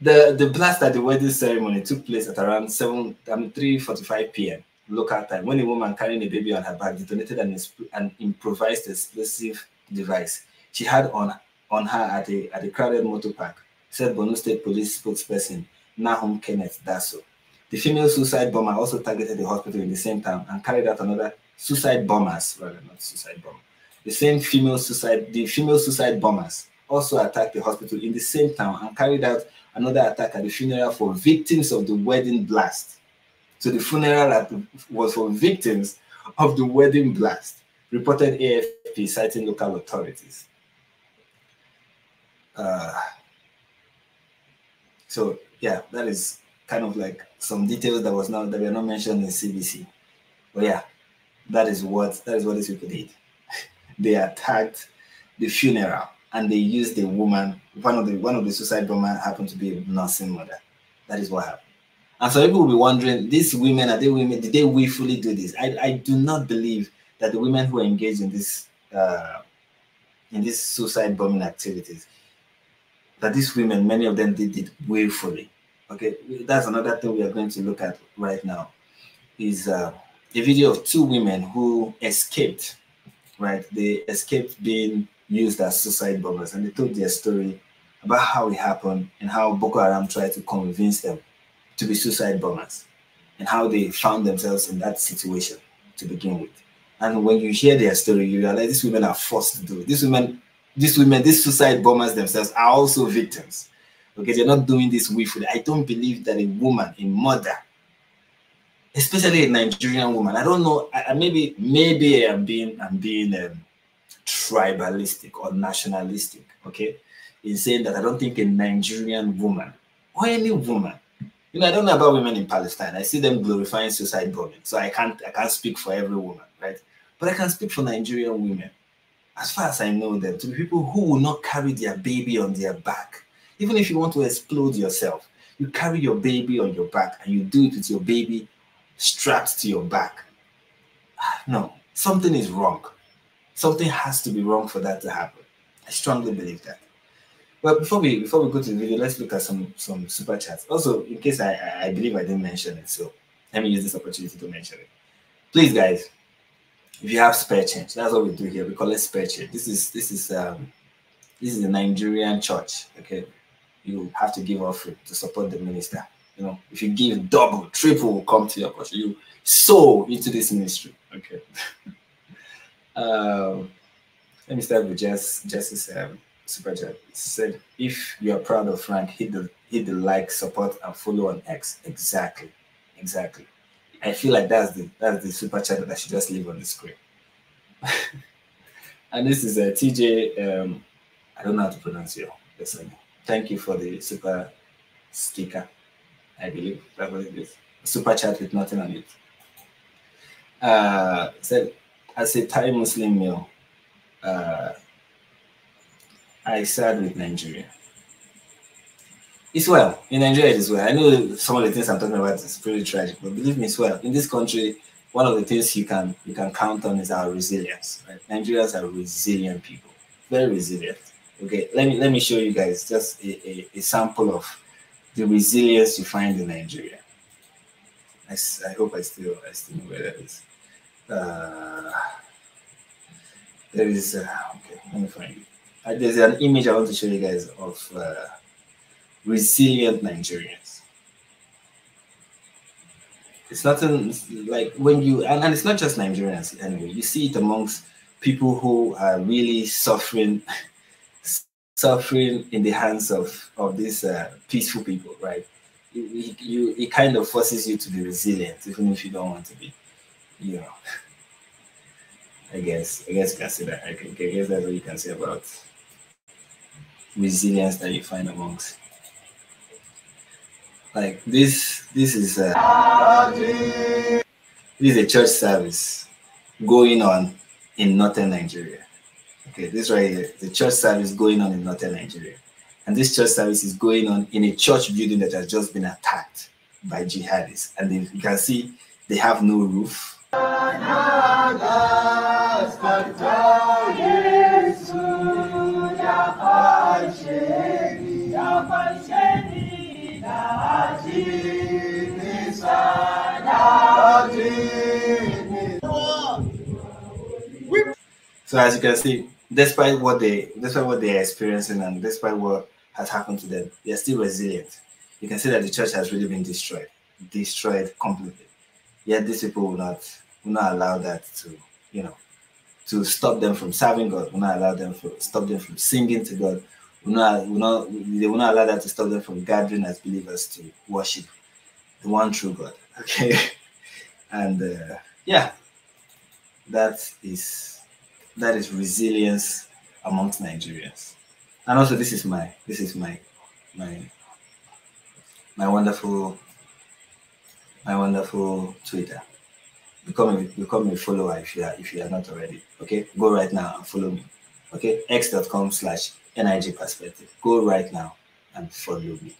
the blast at the wedding ceremony took place at around 3:45 p.m. local time, when a woman carrying a baby on her back detonated an improvised explosive device she had on her at a crowded motor park, said Borno State Police spokesperson Nahum Kenneth Dasso. The female suicide bomber also targeted the hospital in the same town and carried out another suicide bombers, rather not suicide bomber. The female suicide bombers also attacked the hospital in the same town and carried out another attack at the funeral for victims of the wedding blast. So the funeral was for victims of the wedding blast, reported AFP citing local authorities. So yeah, that is kind of like some details that were not mentioned in CBC. But yeah, that is what these people did. They attacked the funeral and they used a woman. One of the suicide bombers happened to be a nursing mother. That is what happened. And so people will be wondering, these women, are they women? Did they willfully do this? I do not believe that the women who are engaged in this suicide bombing activities, that these women, many of them did it willfully. Okay, that's another thing we are going to look at right now. Is a video of 2 women who escaped. Right, they escaped being used as suicide bombers, and they told their story about how it happened and how Boko Haram tried to convince them to be suicide bombers, and how they found themselves in that situation to begin with. And when you hear their story, you realize these women are forced to do it. These suicide bombers themselves are also victims. Okay, they're not doing this willfully. I don't believe that a woman, a mother, especially a Nigerian woman, I don't know, maybe I'm being tribalistic or nationalistic, okay, in saying that I don't think a Nigerian woman or any woman, I don't know about women in Palestine. I see them glorifying suicide bombing, so I can't speak for every woman, right? But I can speak for Nigerian women, as far as I know them, to be people who will not carry their baby on their back. Even if you want to explode yourself, you carry your baby on your back and you do it with your baby strapped to your back. No, something is wrong. Something has to be wrong for that to happen. I strongly believe that. Well, before we go to the video, let's look at some super chats. Also, in case I believe I didn't mention it, so let me use this opportunity to mention it. Please, guys, if you have spare change, that's what we do here. We call it spare change. This is a Nigerian church. Okay, you have to give offering to support the minister. You know, if you give double, triple will come to your portion. You sow into this ministry. Okay. Let me start with Jess's super chat. It said, if you are proud of Frank, hit the like, support, and follow on X. Exactly. I feel like that's the super chat that I should just leave on the screen. And this is a TJ. I don't know how to pronounce your name. Thank you for the super sticker. I believe that's what it is. Super chat with nothing on it. Said, as a Thai Muslim male, I side with Nigeria. It's well. In Nigeria, it is well. I know some of the things I'm talking about is pretty tragic, but believe me, it's well. In this country, one of the things you can count on is our resilience. Right? Nigerians are resilient people, very resilient. Okay, let me show you guys just a sample of the resilience you find in Nigeria. I hope I still know where that is. There is okay. Let me find it. There's an image I want to show you guys of resilient Nigerians. It's nothing like when you and it's not just Nigerians anyway. You see it amongst people who are really suffering in the hands of these peaceful people, right? It kind of forces you to be resilient, even if you don't want to be. You know, I guess you can say that. I guess that's what you can say about resilience that you find amongst. Like this is a church service going on in northern Nigeria. Okay, this right here, the church service going on in northern Nigeria. And this church service is going on in a church building that has just been attacked by jihadists. And you can see they have no roof. So as you can see, despite what they're experiencing and despite what has happened to them, they're still resilient. You can see that the church has really been destroyed completely. Yet these people will not allow that to stop them from serving God. Will not allow them to stop them from singing to God. They will not allow that to stop them from gathering as believers to worship the one true God. Okay, and yeah, that is resilience amongst Nigerians. And also, this is my wonderful Twitter. Become a follower if you are not already. Okay, go right now and follow me. Okay, x.com/NIG perspective. Go right now and follow me.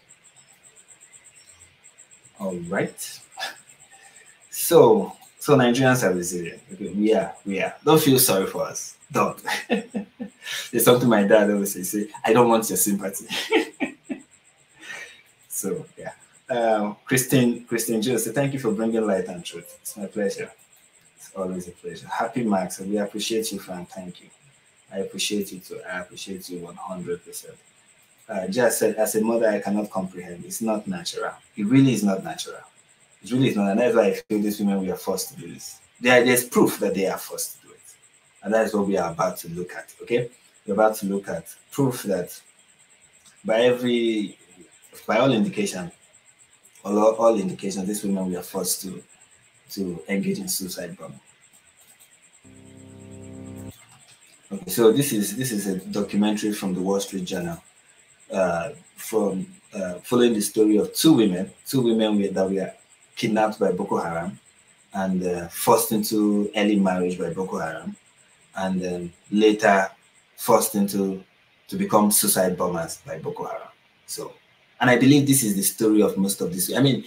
All right. So Nigerians are resilient. Okay, we are. Don't feel sorry for us. Don't. There's something my dad always say, I don't want your sympathy. So yeah. Christine Jones, thank you for bringing light and truth. It's my pleasure. It's always a pleasure. Happy Max, and we appreciate you, Frank. Thank you. I appreciate you too. I appreciate you 100%. Just said, as a mother, I cannot comprehend. It's not natural. It really is not natural. It really is not. And that's why I feel these women, we are forced to do this. There's proof that they are forced to do it. And that is what we are about to look at. Okay? We're about to look at proof that by all indication, all indications, these women, we are forced to engage in suicide bombing. Okay, so this is a documentary from the Wall Street Journal, following the story of two women that were kidnapped by Boko Haram and forced into early marriage by Boko Haram, and then later forced to become suicide bombers by Boko Haram. So, and I believe this is the story of most of this. I mean,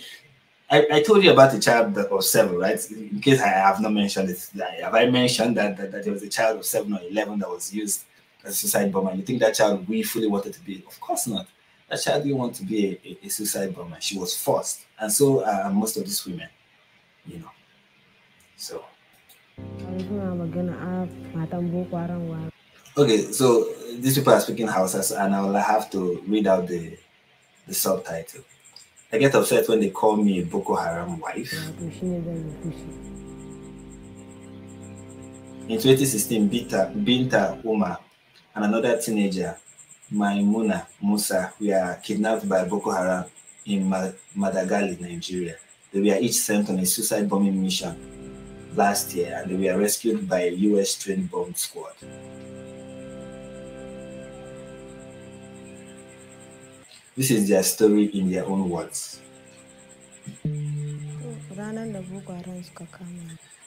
I told you about the child of 7, right? In case I have not mentioned it, have I mentioned that there was a child of 7 or 11 that was used as a suicide bomber? You think that child willfully wanted to be? Of course not. That child didn't want to be a suicide bomber. She was forced, and so most of these women, you know. So Okay, so these people are speaking Hausa, and I will have to read out the subtitle. I get upset when they call me a Boko Haram wife. In 2016, Binta Umar and another teenager, Maimuna Musa, were kidnapped by Boko Haram in Madagali, Nigeria. They were each sent on a suicide bombing mission last year, and they were rescued by a US-trained bomb squad. This is their story in their own words.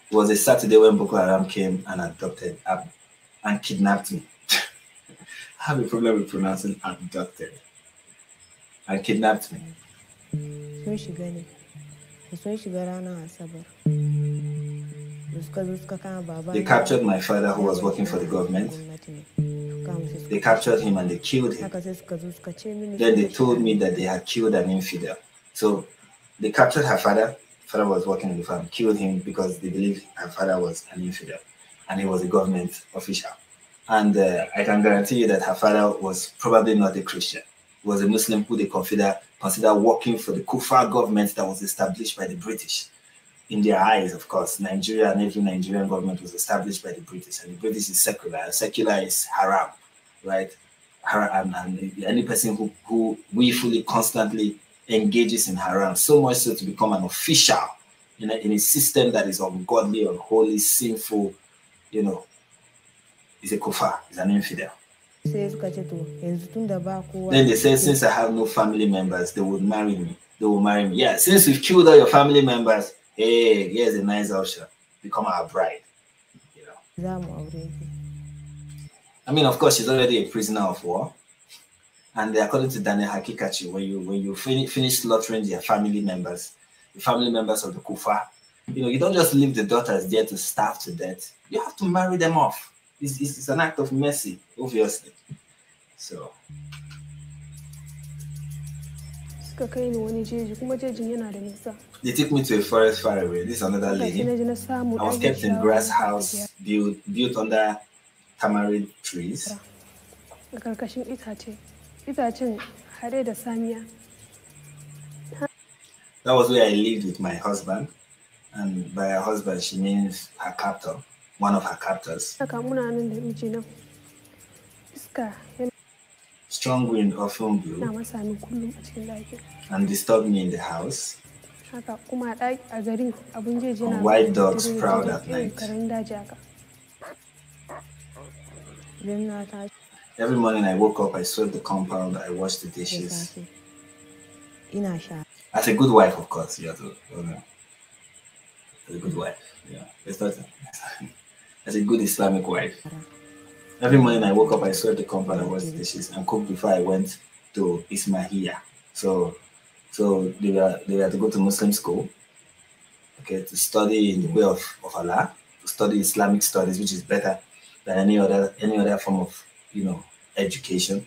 It was a Saturday when Boko Haram came and abducted and kidnapped me. I have a problem with pronouncing abducted. And kidnapped me. They captured my father, who was working for the government. They captured him and they killed him. Then they told me that they had killed an infidel. So they captured her father. Father was working in the farm, killed him because they believed her father was an infidel and he was a government official. And I can guarantee you that her father was probably not a Christian. He was a Muslim who they consider working for the Kufa government that was established by the British. In their eyes, of course, Nigeria and every Nigerian government was established by the British, and the British is secular, and secular is haram, right? And any person who willfully, constantly engages in haram, so much so to become an official in a system that is ungodly, unholy, sinful, is a kuffar, is an infidel. Then they said, since I have no family members, they would marry me. They will marry me. Yeah, since we've killed all your family members, hey, here's a nice option. Become our bride. I mean, of course, she's already a prisoner of war. And according to Daniel Hakikachi, when you finish slaughtering their family members, the family members of the Kufa, you don't just leave the daughters there to starve to death. You have to marry them off. It's an act of mercy, obviously. So. They took me to a forest far away. This is another lady. I was kept in grass house built under tamarind trees. That was where I lived with my husband. And by her husband, she means her captor, one of her captors. Strong wind often blew and disturbed me in the house. And white dogs prowled at night. Every morning I woke up, I swept the compound, I washed the dishes. As a good wife, of course, you have to know. As a good wife, yeah. As a good Islamic wife. Every morning I woke up, I swept the compound, I washed the dishes, and cooked before I went to Ismailia. So they were to go to Muslim school, okay, to study in the way of Allah, to study Islamic studies, which is better than any other form of education,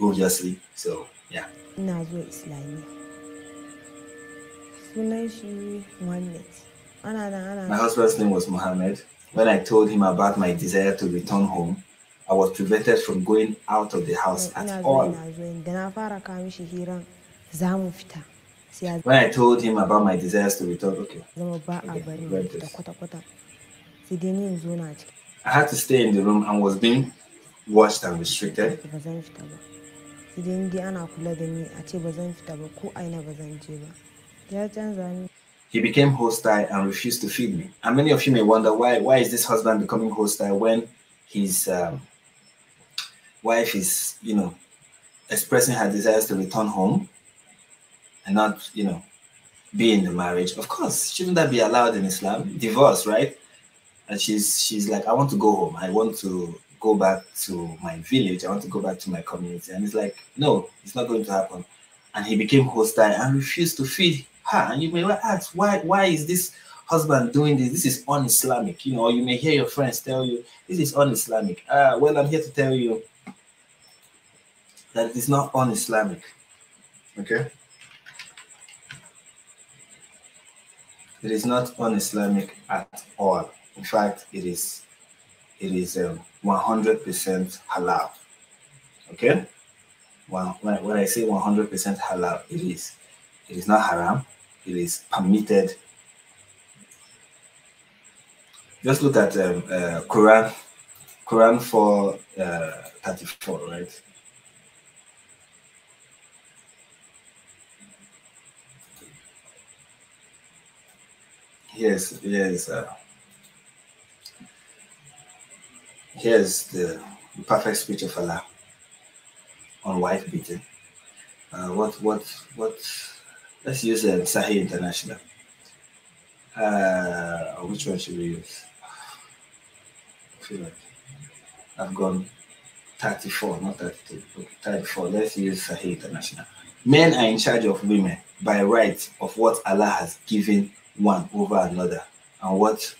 obviously. So yeah. My husband's name was Mohammed. When I told him about my desire to return home, I was prevented from going out of the house at all. When I told him about my desires to return, I had to stay in the room and was being watched and restricted. He became hostile and refused to feed me. And many of you may wonder, why is this husband becoming hostile when his wife is, expressing her desires to return home and not, be in the marriage? Of course, shouldn't that be allowed in Islam? Divorce, right? And she's like, I want to go home. I want to go back to my village. I want to go back to my community. And it's like, no, it's not going to happen. And he became hostile and refused to feed her. And you may ask, why is this husband doing this? This is un-Islamic. Or you may hear your friends tell you, this is un-Islamic. Well, I'm here to tell you that it's not un-Islamic. Okay? It is not un-Islamic at all. In fact, it is 100% halal. Okay? When I say 100% halal, it is not haram. It is permitted. Just look at Quran 4:34, right? Here's the perfect speech of Allah on wife beating. Let's use Sahih International. Which one should we use? I feel like I've gone 34, not 32. 34. Let's use Sahih International. Men are in charge of women by right of what Allah has given one over another, and what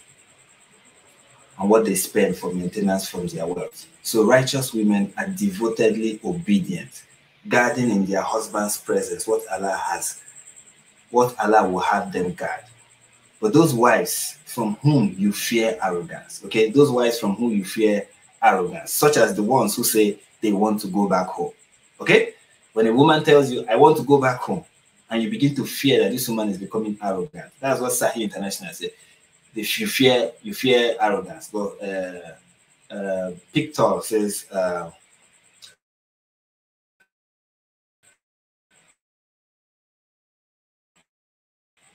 they spend for maintenance from their wealth. So righteous women are devotedly obedient, guarding in their husband's presence what Allah will have them guard. But those wives from whom you fear arrogance, okay, those wives from whom you fear arrogance, such as the ones who say they want to go back home, okay? When a woman tells you, I want to go back home, and you begin to fear that this woman is becoming arrogant. That's what Sahih International said. If you fear arrogance. But Pictor says,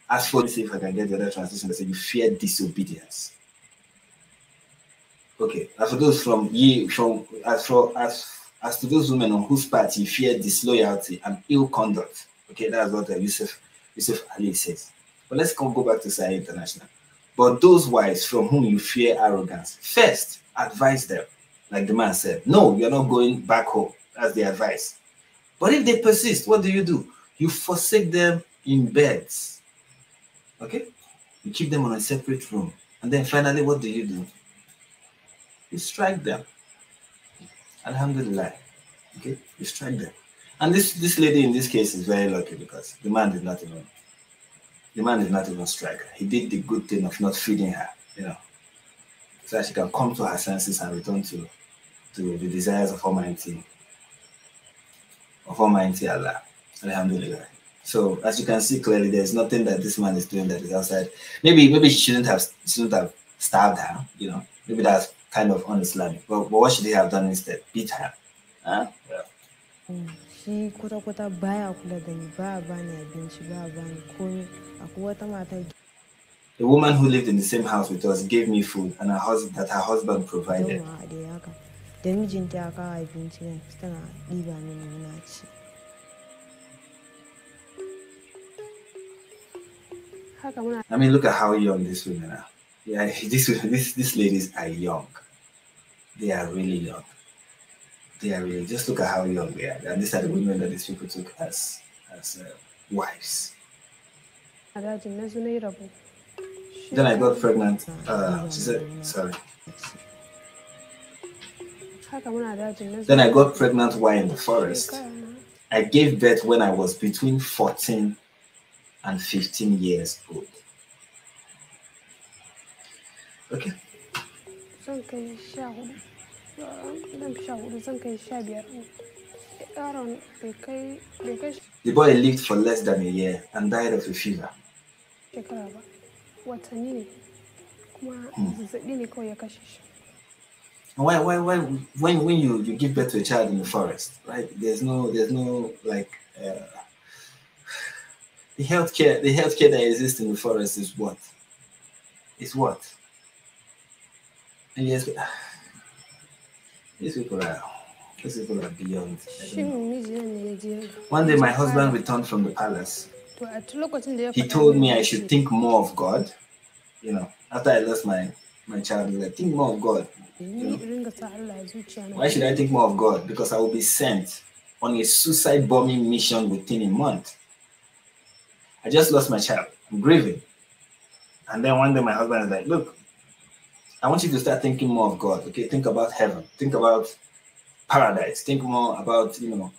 as for, see if I can get the other translation, they say you fear disobedience. Okay, as for those as to those women on whose part you fear disloyalty and ill conduct. Okay, that's what Yusuf Ali says. But let's go back to Sahih International. But those wives from whom you fear arrogance, first advise them, like the man said. No, you're not going back home. That's the advice. But if they persist, what do? You forsake them in beds. Okay? You keep them on a separate room. And then finally, what do? You strike them. Alhamdulillah. Okay? You strike them. And this lady in this case is very lucky because the man did not even strike her. He did the good thing of not feeding her, so that she can come to her senses and return to the desires of Almighty Allah. Alhamdulillah. So as you can see clearly, there's nothing that this man is doing that is outside. Maybe she shouldn't have stabbed her, Maybe that's kind of un-Islamic. But what should he have done instead? Beat her. Huh? Yeah. Shi kwata-kwata baya kula da ni, ba bani abinci, ba bani komai. Akwai wata mata. The woman who lived in the same house with us gave me food and her husband provided. Da mijinta ya kawo abinci ne, tana ɗiba mini muna ci. I mean, look at how young these women are. Yeah, these ladies are young. They are really young. Just look at how young they are. And these are the women that these people took as wives. Then I got pregnant. She said, sorry. Then I got pregnant while in the forest. I gave birth when I was between 14 and 15 years old. Okay. The boy lived for less than a year and died of a fever. Why when you give birth to a child in the forest, right? There's no like the healthcare that exists in the forest is what? And yes, these people are beyond. One day my husband returned from the palace. He told me I should think more of God. After I lost my child, I think more of God. Why should I think more of God? Because I will be sent on a suicide bombing mission within a month. I just lost my child. I'm grieving. And then one day my husband is like, look, I want you to start thinking more of God. Okay, think about heaven. Think about paradise. Think more about, the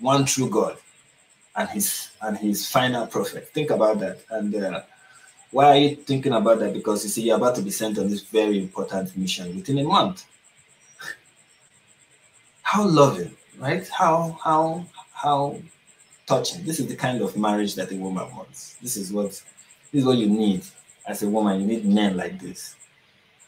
one true God. and his final prophet. Think about that. And why are you thinking about that? Because you see, you're about to be sent on this very important mission within a month. How loving, right? How touching. This is the kind of marriage that a woman wants. This is what you need as a woman. You need men like this.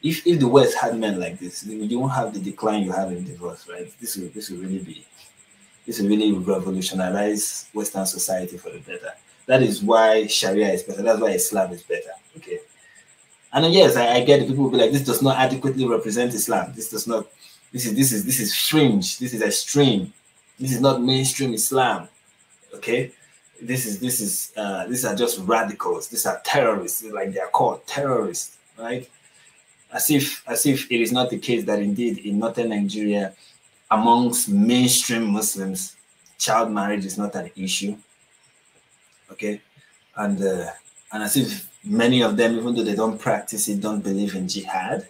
If the West had men like this, you won't have the decline you have in divorce, right? This will really revolutionize Western society for the better. That is why Sharia is better. That's why Islam is better. Okay. And yes, I get it. People will be like, this does not adequately represent Islam. This does not. This is fringe. This is extreme. This is not mainstream Islam. Okay. These are just radicals. These are terrorists. Like they are called terrorists, right? As if it is not the case that indeed in northern Nigeria, amongst mainstream Muslims, child marriage is not an issue. Okay, and as if many of them, even though they don't practice it, don't believe in jihad.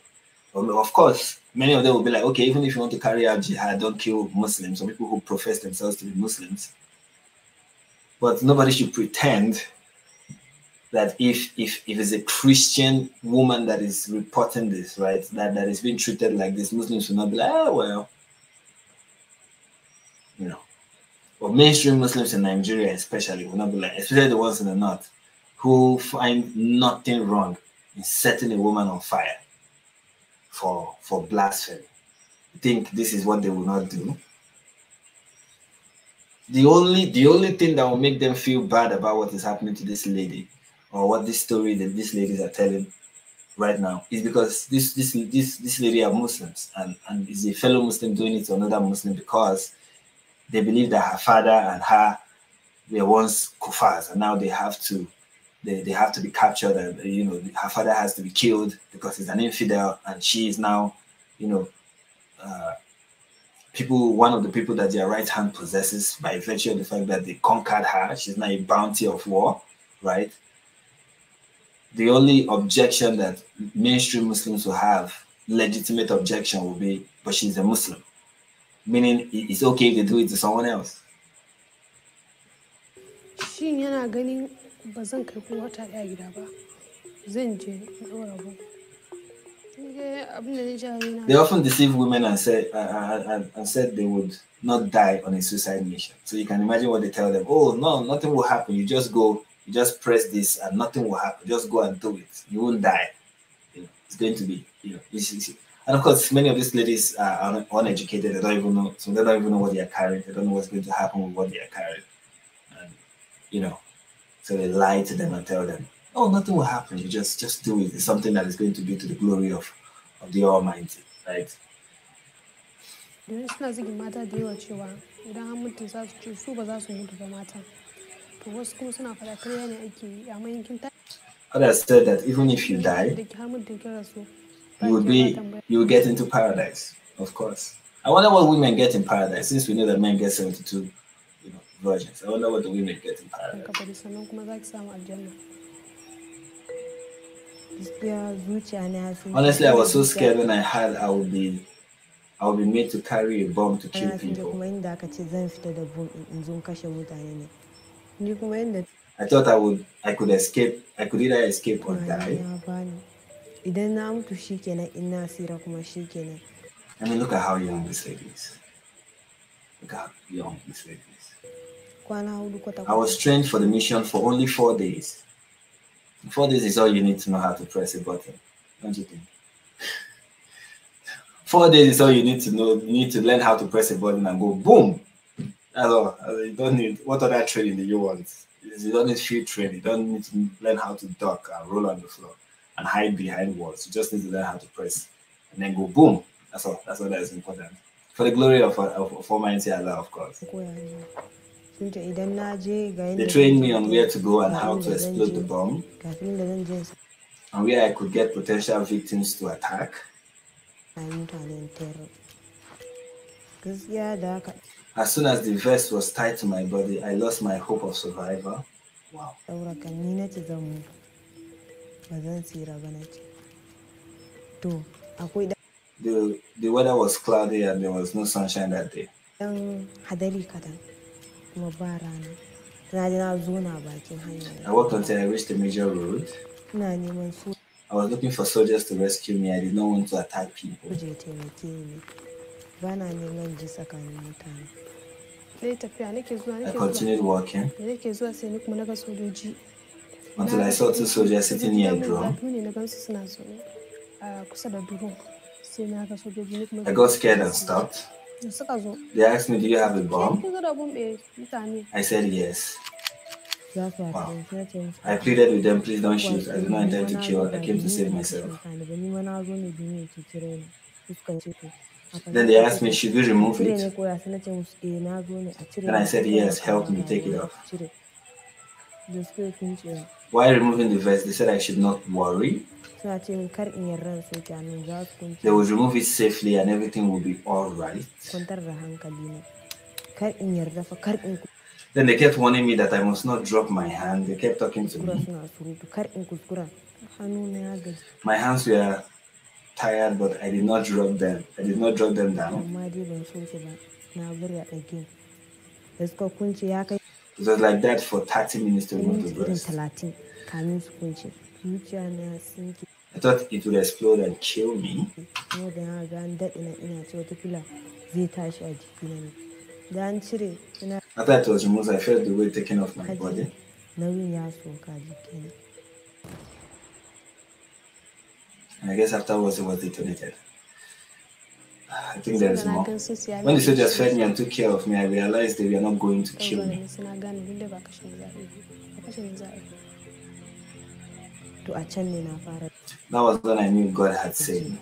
Of course, many of them will be like, okay, even if you want to carry out jihad, don't kill Muslims or people who profess themselves to be Muslims. But nobody should pretend that if it's a Christian woman that is reporting this, right, that is being treated like this, Muslims will not be like, oh, well, you know. But mainstream Muslims in Nigeria especially will not be like, especially the ones in the north, who find nothing wrong in setting a woman on fire for blasphemy. Think this is what they will not do. The only thing that will make them feel bad about what is happening to this lady, or what this story that these ladies are telling right now, is because this lady are Muslims, and is a fellow Muslim doing it to another Muslim because they believe that her father and her were once kuffars, and now they have to be captured, and her father has to be killed because he's an infidel, and she is now one of the people that their right hand possesses by virtue of the fact that they conquered her. She's now a bounty of war, right? The only objection that mainstream Muslims will have, legitimate objection, will be, but she's a Muslim. Meaning it's okay if they do it to someone else. They often deceive women and said they would not die on a suicide mission. So you can imagine what they tell them. Oh, no, nothing will happen. You just go, you just press this and nothing will happen. Just go and do it. You won't die. It's going to be, and of course, many of these ladies are uneducated. They don't even know. So they don't even know what they are carrying. They don't know what's going to happen with what they are carrying. And, so they lie to them and tell them, oh, nothing will happen. You just do it. It's something that is going to be to the glory of the Almighty, right? Others said that even if you die, you will get into paradise, of course. I wonder what women get in paradise, since we know that men get 72 virgins. I wonder what the women get in paradise. Honestly, I was so scared when I heard I would be made to carry a bomb to kill people. I thought I could escape. I could either escape or die. I mean, look at how young this lady is. Look at how young this lady is. I was trained for the mission for only 4 days. 4 days is all you need to know how to press a button, don't you think? 4 days is all you need to know. You need to learn how to press a button and go boom. That's all. You don't need, what other training do you want? You don't need field training. You don't need to learn how to duck and roll on the floor and hide behind walls. You just need to learn how to press and then go boom. That's all. That's all that is important. For the glory of Almighty Allah, of course. They trained me on where to go and how to explode the bomb, and where I could get potential victims to attack. As soon as the vest was tied to my body, I lost my hope of survival. Wow. The weather was cloudy and there was no sunshine that day. I walked until I reached the major road. I was looking for soldiers to rescue me. I did not want to attack people. I continued walking until I saw two soldiers sitting near a drum. I got scared and stopped. They asked me, "Do you have a bomb?" I said yes. Wow. I pleaded with them, "Please don't shoot. I do not intend to kill. I came to save myself." Then they asked me, "Should we remove it?" And I said, "Yes, help me take it off." While removing the vest, they said I should not worry. They would remove it safely and everything will be all right. Then they kept warning me that I must not drop my hand. They kept talking to me. My hands were tired, but I did not drop them. I did not drop them down. It was like that for 30 minutes to remove the breast. I thought it would explode and kill me. After it was removed, I felt the weight taken off my body. And I guess afterwards it was detonated. I think there is more. When the soldiers fed me and took care of me, I realized they were not going to kill me. That was when I knew God had saved me.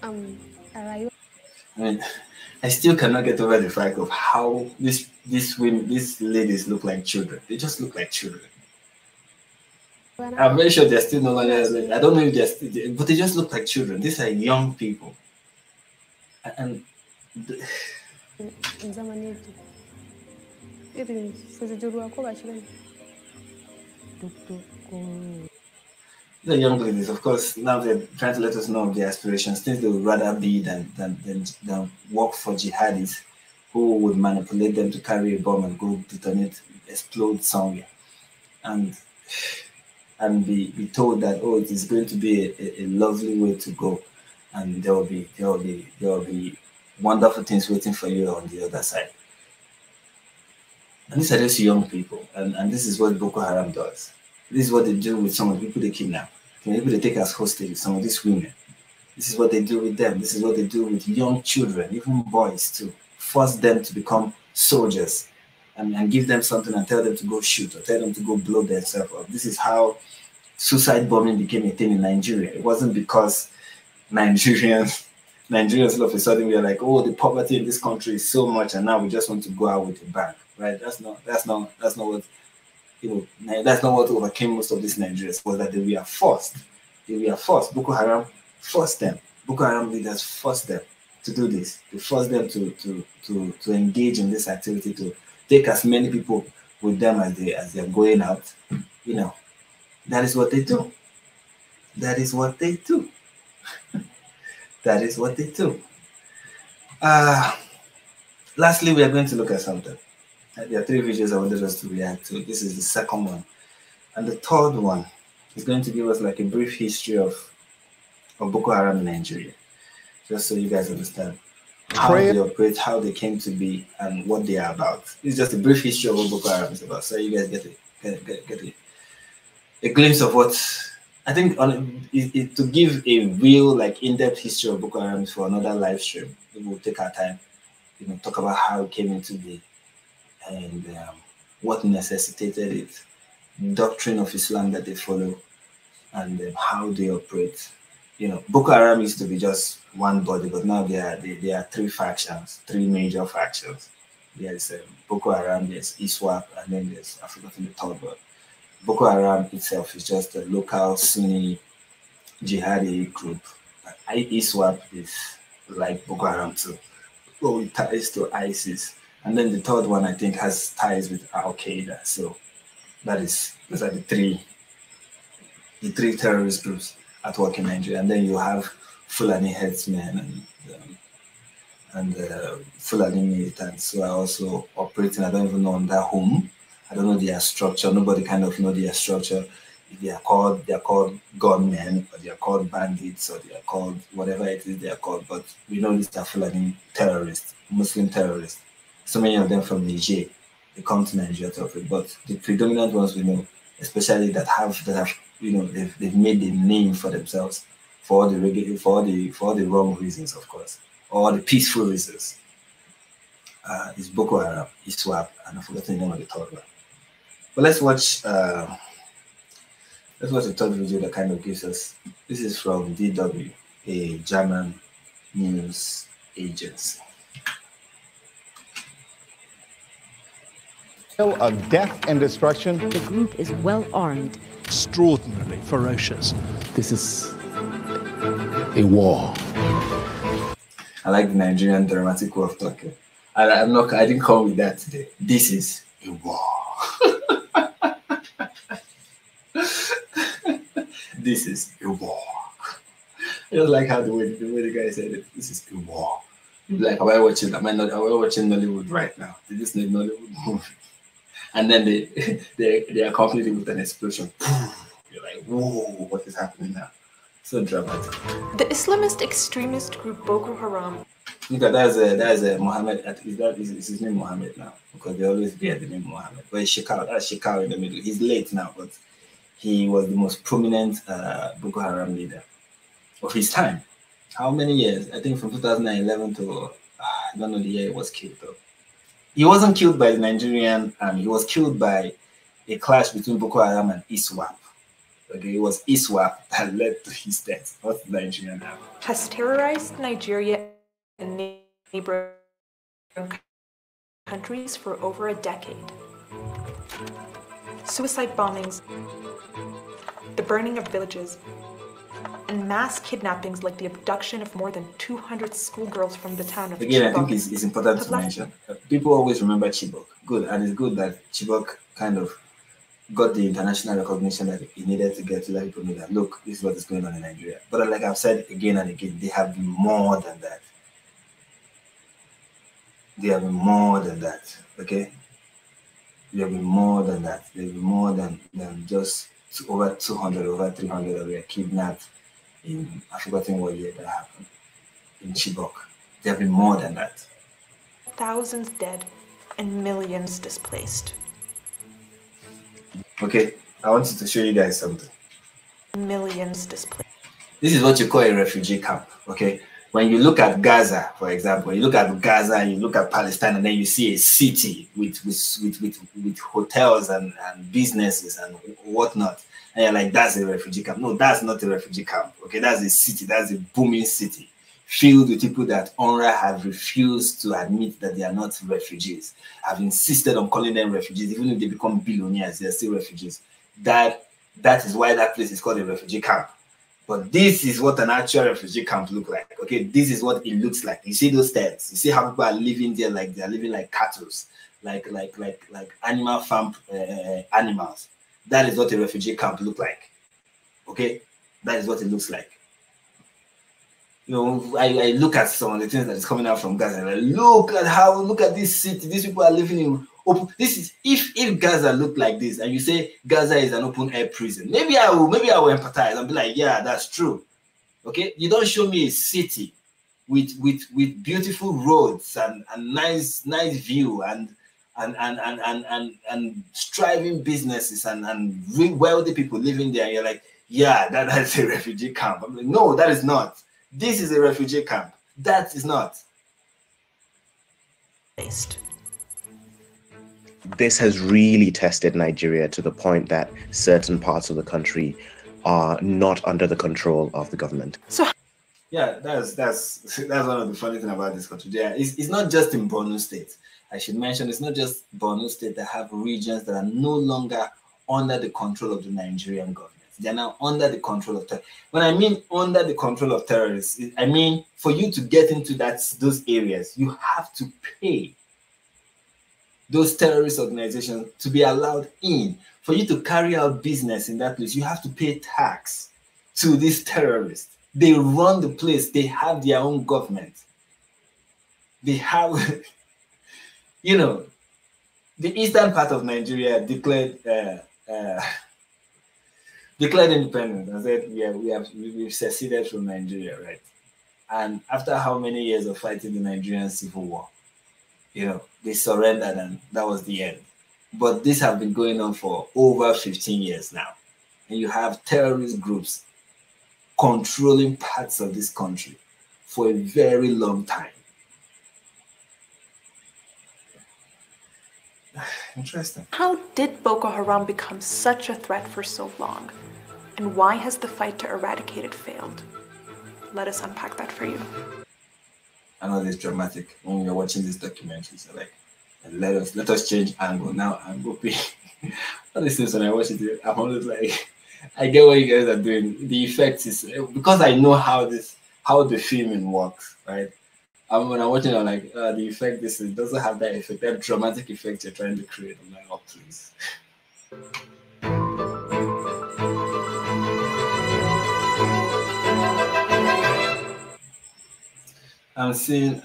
I mean, I still cannot get over the fact of how these ladies look like children. They just look like children. I'm very sure they're still no longer. I don't know if they're still, but they just look like children. These are young people. And the young ladies, of course, now they're trying to let us know of their aspirations, things they would rather be than work for jihadis who would manipulate them to carry a bomb and go detonate, explode somewhere, and be told that, oh, it is going to be a lovely way to go, and there will be wonderful things waiting for you on the other side. And these are just young people, and this is what Boko Haram does. This is what they do with some of the people they kidnap. Some people they take as hostages, some of these women. This is what they do with them. This is what they do with young children, even boys too. Force them to become soldiers and give them something and tell them to go shoot or tell them to go blow themselves up. This is how suicide bombing became a thing in Nigeria. It wasn't because Nigerians all of a sudden we are like, oh, the poverty in this country is so much, and now we just want to go out with a bang, right? That's not what, that's not what overcame most of these Nigerians, was that they were forced. Boko Haram forced them. Boko Haram leaders forced them to do this. They forced them to engage in this activity, to take as many people with them as they're going out. That is what they do. That is what they do. That is what they do. Lastly, we are going to look at something. There are 3 videos I wanted us to react to. This is the second one. And the third one is going to give us like a brief history of Boko Haram in Nigeria. Just so you guys understand how they operate, how they came to be, and what they are about. This is just a brief history of what Boko Haram is about. So you guys get a glimpse of what I think to give a real, like, in-depth history of Boko Haram for another live stream. We will take our time, talk about how it came into being and what necessitated it, doctrine of Islam that they follow, and how they operate. Boko Haram used to be just one body, but now there are 3 factions, 3 major factions. There's Boko Haram, there's ISWAP, and then there's, I've forgotten the third one. Boko Haram itself is just a local Sunni jihadi group. ISWAP is like Boko Haram too, with ties to ISIS. And then the third one, I think, has ties with Al Qaeda. So those are the three terrorist groups at work in Nigeria. And then you have Fulani headsmen and and Fulani militants who are also operating. I don't even know under whom. I don't know their structure. Nobody kind of know their structure. They are called gunmen, or they are called bandits, or they are called whatever it is they are called. But we know these are Fulani terrorists, Muslim terrorists. So many of them from Niger, they come to Nigeria to operate. But the predominant ones we know, especially that have they've made a name for themselves for all the wrong reasons, of course, or the peaceful reasons. Is Boko Haram, ISWAP, and I forgot the name of the third one. But let's watch the third video that kind of gives us. This is from DW, a German news agency. Of death and destruction. The group is well armed. Extraordinarily ferocious. This is a war. I like the Nigerian dramatic way of talking. I didn't come with that today. This is a war. This is a war. I just like how the way the guy said it. This is a war. Like, am I watching Nollywood right now? They just need Nollywood movie. And then they accompanied it with an explosion. You're like, whoa, what is happening now? So dramatic. The Islamist extremist group Boko Haram. Look at that's a Mohammed. Is his name Mohammed now? Because they always bear the name Mohammed. But it's Shekau. That's Shekau in the middle. He's late now, but he was the most prominent Boko Haram leader of his time. How many years? I think from 2011 to I don't know the year he was killed though. He wasn't killed by the Nigerian army. He was killed by a clash between Boko Haram and ISWAP. Okay, it was ISWAP that led to his death, not the Nigerian army. Has terrorized Nigeria and neighboring countries for over a decade. Suicide bombings, the burning of villages, and mass kidnappings like the abduction of more than 200 schoolgirls from the town of Chibok. Again, I think it's important to mention. People always remember Chibok. Good, and it's good that Chibok kind of got the international recognition that it needed to get to let people know that, look, this is what is going on in Nigeria. But like I've said again and again, they have been more than that. They have been more than that, okay? They have been more than that. They have been more than just over 200, over 300 that were kidnapped in, I've forgotten what year that happened, in Chibok. There have been more than that. Thousands dead and millions displaced. Okay, I wanted to show you guys something. Millions displaced. This is what you call a refugee camp, okay? When you look at Gaza, for example, you look at Gaza and you look at Palestine, and then you see a city with hotels and businesses and whatnot, and you're like, that's a refugee camp. No, that's not a refugee camp. Okay, that's a city. That's a booming city filled with people that UNRWA have refused to admit that they are not refugees, have insisted on calling them refugees. Even if they become billionaires, they're still refugees. That is why that place is called a refugee camp. But this is what an actual refugee camp looks like. Okay, this is what it looks like. You see those tents. You see how people are living there, like they're living like cattle, like animal farm animals. That is what a refugee camp looks like. Okay, that is what it looks like. You know, I look at some of the things that is coming out from Gaza. And I look at this city. These people are living in open. This is if Gaza looked like this, and you say Gaza is an open air prison, maybe I will empathize and be like, yeah, that's true. Okay, you don't show me a city with beautiful roads and nice view and striving businesses and wealthy people living there. And you're like, yeah, that's a refugee camp. I'm like, no, that is not. This is a refugee camp. That is not. This has really tested Nigeria to the point that certain parts of the country are not under the control of the government. So, yeah, that's one of the funny things about this country. Yeah, it's not just in Borno State. I should mention it's not just Borno State that have regions that are no longer under the control of the Nigerian government. They are now under the control of terrorists. When I mean under the control of terrorists, I mean for you to get into those areas, you have to pay those terrorist organizations to be allowed in. For you to carry out business in that place, you have to pay tax to these terrorists. They run the place. They have their own government. They have, you know, the eastern part of Nigeria declared independence and said, yeah, we've seceded from Nigeria, right? And after how many years of fighting the Nigerian Civil War, you know, they surrendered and that was the end. But this has been going on for over 15 years now. And you have terrorist groups controlling parts of this country for a very long time. Interesting. How did Boko Haram become such a threat for so long? And why has the fight to eradicate it failed? Let us unpack that for you. I know it's dramatic when you're watching this documentary. So like, let us change angle now. Angle B. All these things when I watch it, I'm always like, I get what you guys are doing. The effect is because I know how the filming works, right? When I'm watching, I'm like, the effect doesn't have that effect, that dramatic effect you're trying to create. I'm like, oh please. I'm seeing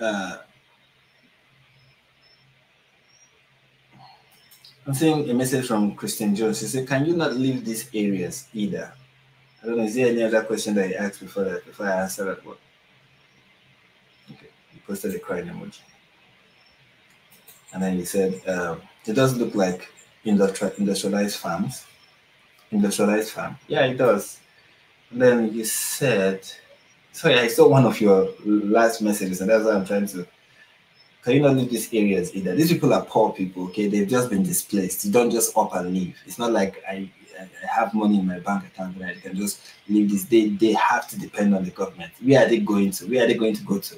a message from Christian Jones. She said, "Can you not leave these areas either?" I don't know. Is there any other question that you asked before I answer that one? Okay, you posted a crying emoji, and then you said it does look like industrialized farms. Industrialized farm. Yeah, it does. And then you said, sorry, I saw one of your last messages, and that's why I'm trying to. Can you not leave these areas either? These people are poor people, okay? They've just been displaced. You don't just up and leave. It's not like I have money in my bank account and I can just leave this. They have to depend on the government. Where are they going to? Where are they going to go to?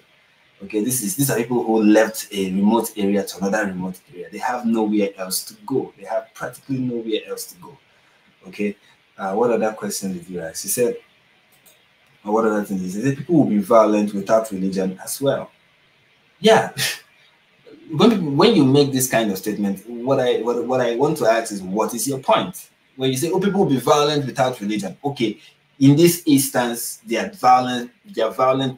Okay, these are people who left a remote area to another remote area. They have nowhere else to go. They have practically nowhere else to go. Okay, what other question did you ask? She said, or what other things? She said people will be violent without religion as well. Yeah. When you make this kind of statement, what I want to ask is, what is your point? When you say, oh, people will be violent without religion. Okay, in this instance, they are violent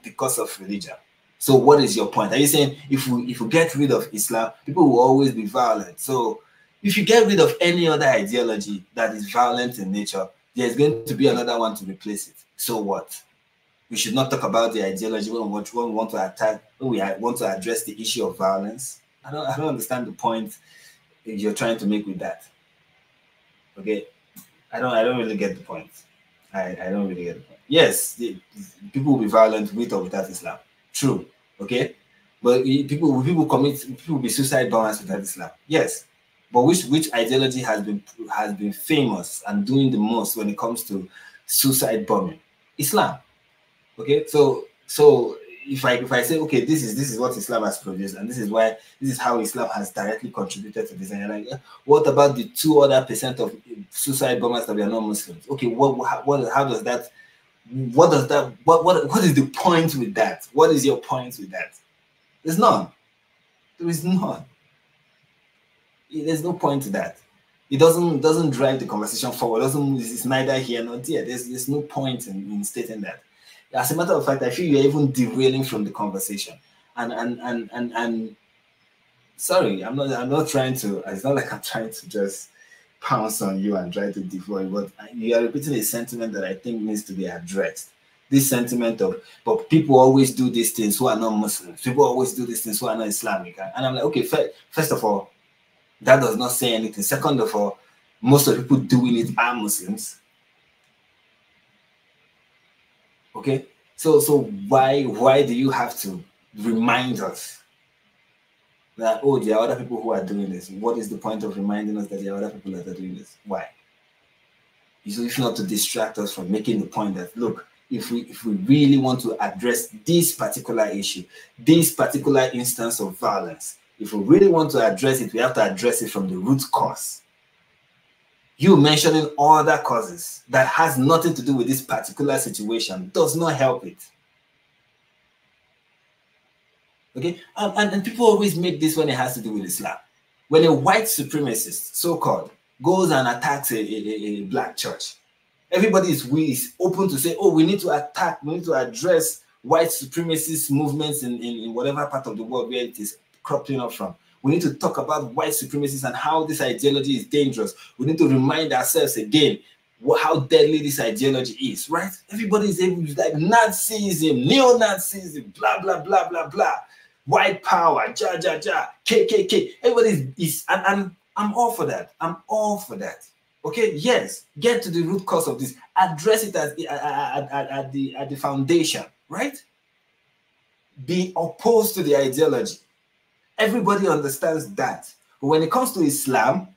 because of religion. So what is your point? Are you saying if we get rid of Islam, people will always be violent? So if you get rid of any other ideology that is violent in nature, there's going to be another one to replace it. So what? We should not talk about the ideology when we want to attack, when we want to address the issue of violence. I don't understand the point you're trying to make with that. Okay, I don't really get the point. I don't really get the point. Yes, people will be violent with or without Islam. True. Okay, but people will be suicide bombers without Islam. Yes, but which ideology has been famous and doing the most when it comes to suicide bombing? Islam. Okay, so if I say, okay, this is what Islam has produced, and this is how Islam has directly contributed to this, and you're like, what about the 2% of suicide bombers that were not Muslims? Okay, what is the point with that? What is your point with that? There's none. There is none. There's no point to that. It doesn't drive the conversation forward. It's neither here nor there. There's no point in stating that. As a matter of fact, I feel you're even derailing from the conversation. And sorry, I'm not trying to. It's not like I'm trying to just pounce on you and try to devour you, but you are repeating a sentiment that I think needs to be addressed. This sentiment of, but people always do these things who are not Muslims. People always do these things who are not Islamic. And I'm like, okay, first of all, that does not say anything. Second of all, most of the people doing it are Muslims. Okay, so why do you have to remind us that, oh, there are other people who are doing this? What is the point of reminding us that there are other people that are doing this? Why? If not to distract us from making the point that, look, if we really want to address this particular issue, this particular instance of violence, if we really want to address it, we have to address it from the root cause. You mentioning other causes that has nothing to do with this particular situation does not help it. Okay, and people always make this when it has to do with Islam. When a white supremacist, so-called, goes and attacks a black church, everybody is open to say, oh, we need to attack, we need to address white supremacist movements in whatever part of the world where it is cropping up from. We need to talk about white supremacists and how this ideology is dangerous. We need to remind ourselves again how deadly this ideology is, right? Everybody is able to like Nazism, neo-Nazism, blah, blah, blah, blah, blah. White power, ja, ja, ja, KKK. Everybody is, and I'm all for that. I'm all for that. Okay, yes, get to the root cause of this. Address it as at the foundation, right? Be opposed to the ideology. Everybody understands that. But when it comes to Islam,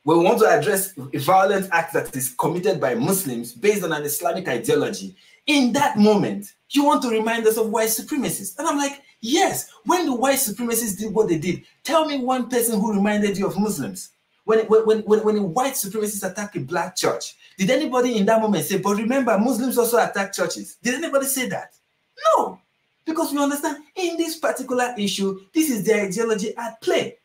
when we want to address a violent act that is committed by Muslims based on an Islamic ideology, in that moment, you want to remind us of white supremacists. And I'm like, yes, when the white supremacists did what they did, tell me one person who reminded you of Muslims. When a white supremacist attacked a black church, did anybody in that moment say, but remember, Muslims also attack churches? Did anybody say that? No. Because we understand in this particular issue, this is the ideology at play.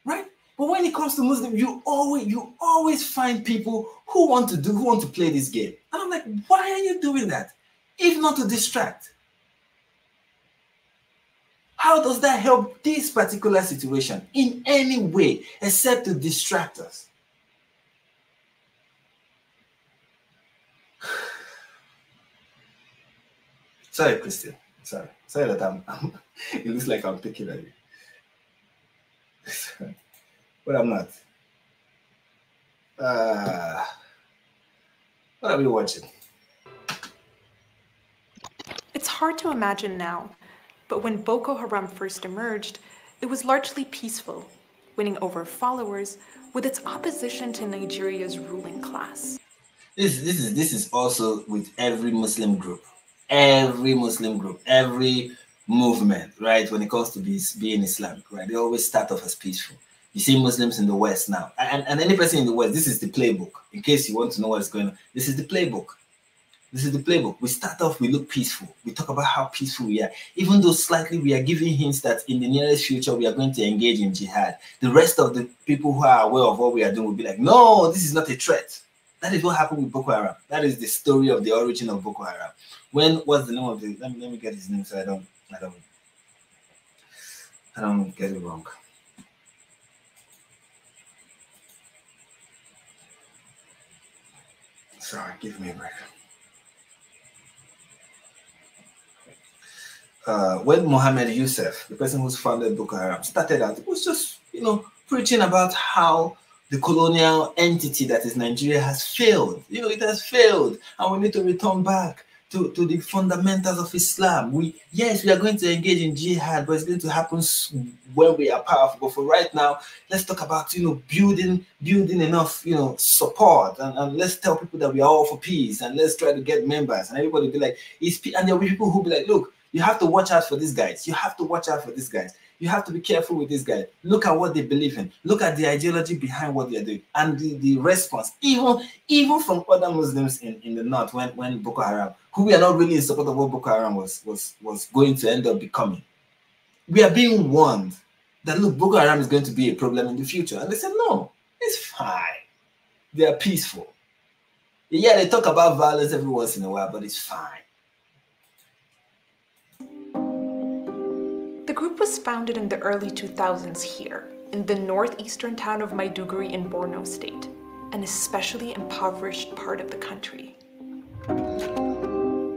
Right? But when it comes to Muslims, you always find people who want to play this game. And I'm like, why are you doing that? If not to distract. How does that help this particular situation in any way except to distract us? Sorry, Christian. Sorry that it looks like I'm picking at you. But I'm not. What are we watching? It's hard to imagine now, but when Boko Haram first emerged, it was largely peaceful, winning over followers with its opposition to Nigeria's ruling class. This is also with every Muslim group. Every Muslim group, every movement, right? When it comes to being Islamic, right? They always start off as peaceful. You see Muslims in the West now, and any person in the West, this is the playbook. In case you want to know what's going on, this is the playbook. This is the playbook. We start off, we look peaceful. We talk about how peaceful we are. Even though slightly we are giving hints that in the nearest future, we are going to engage in jihad. The rest of the people who are aware of what we are doing will be like, no, this is not a threat. That is what happened with Boko Haram. That is the story of the origin of Boko Haram. What's the name of the, let me get his name so I don't get it wrong. Sorry, give me a break. When Mohammed Youssef, the person who's founded Boko Haram, started out, it was just, preaching about how the colonial entity that is Nigeria has failed. It has failed, and we need to return back to the fundamentals of Islam. Yes, we are going to engage in jihad, but it's going to happen when we are powerful. But for right now, let's talk about building enough support, and let's tell people that we are all for peace, and let's try to get members, and everybody will be like, and there will be people who will be like, look, you have to watch out for these guys. You have to watch out for these guys. You have to be careful with these guys. Look at what they believe in. Look at the ideology behind what they're doing. And the response, even from other Muslims in the north, when Boko Haram, who we are not really in support of what Boko Haram was going to end up becoming, we are being warned that, look, Boko Haram is going to be a problem in the future. And they said, no, it's fine. They are peaceful. Yeah, they talk about violence every once in a while, but it's fine. The group was founded in the early 2000s here, in the northeastern town of Maiduguri in Borno State, an especially impoverished part of the country.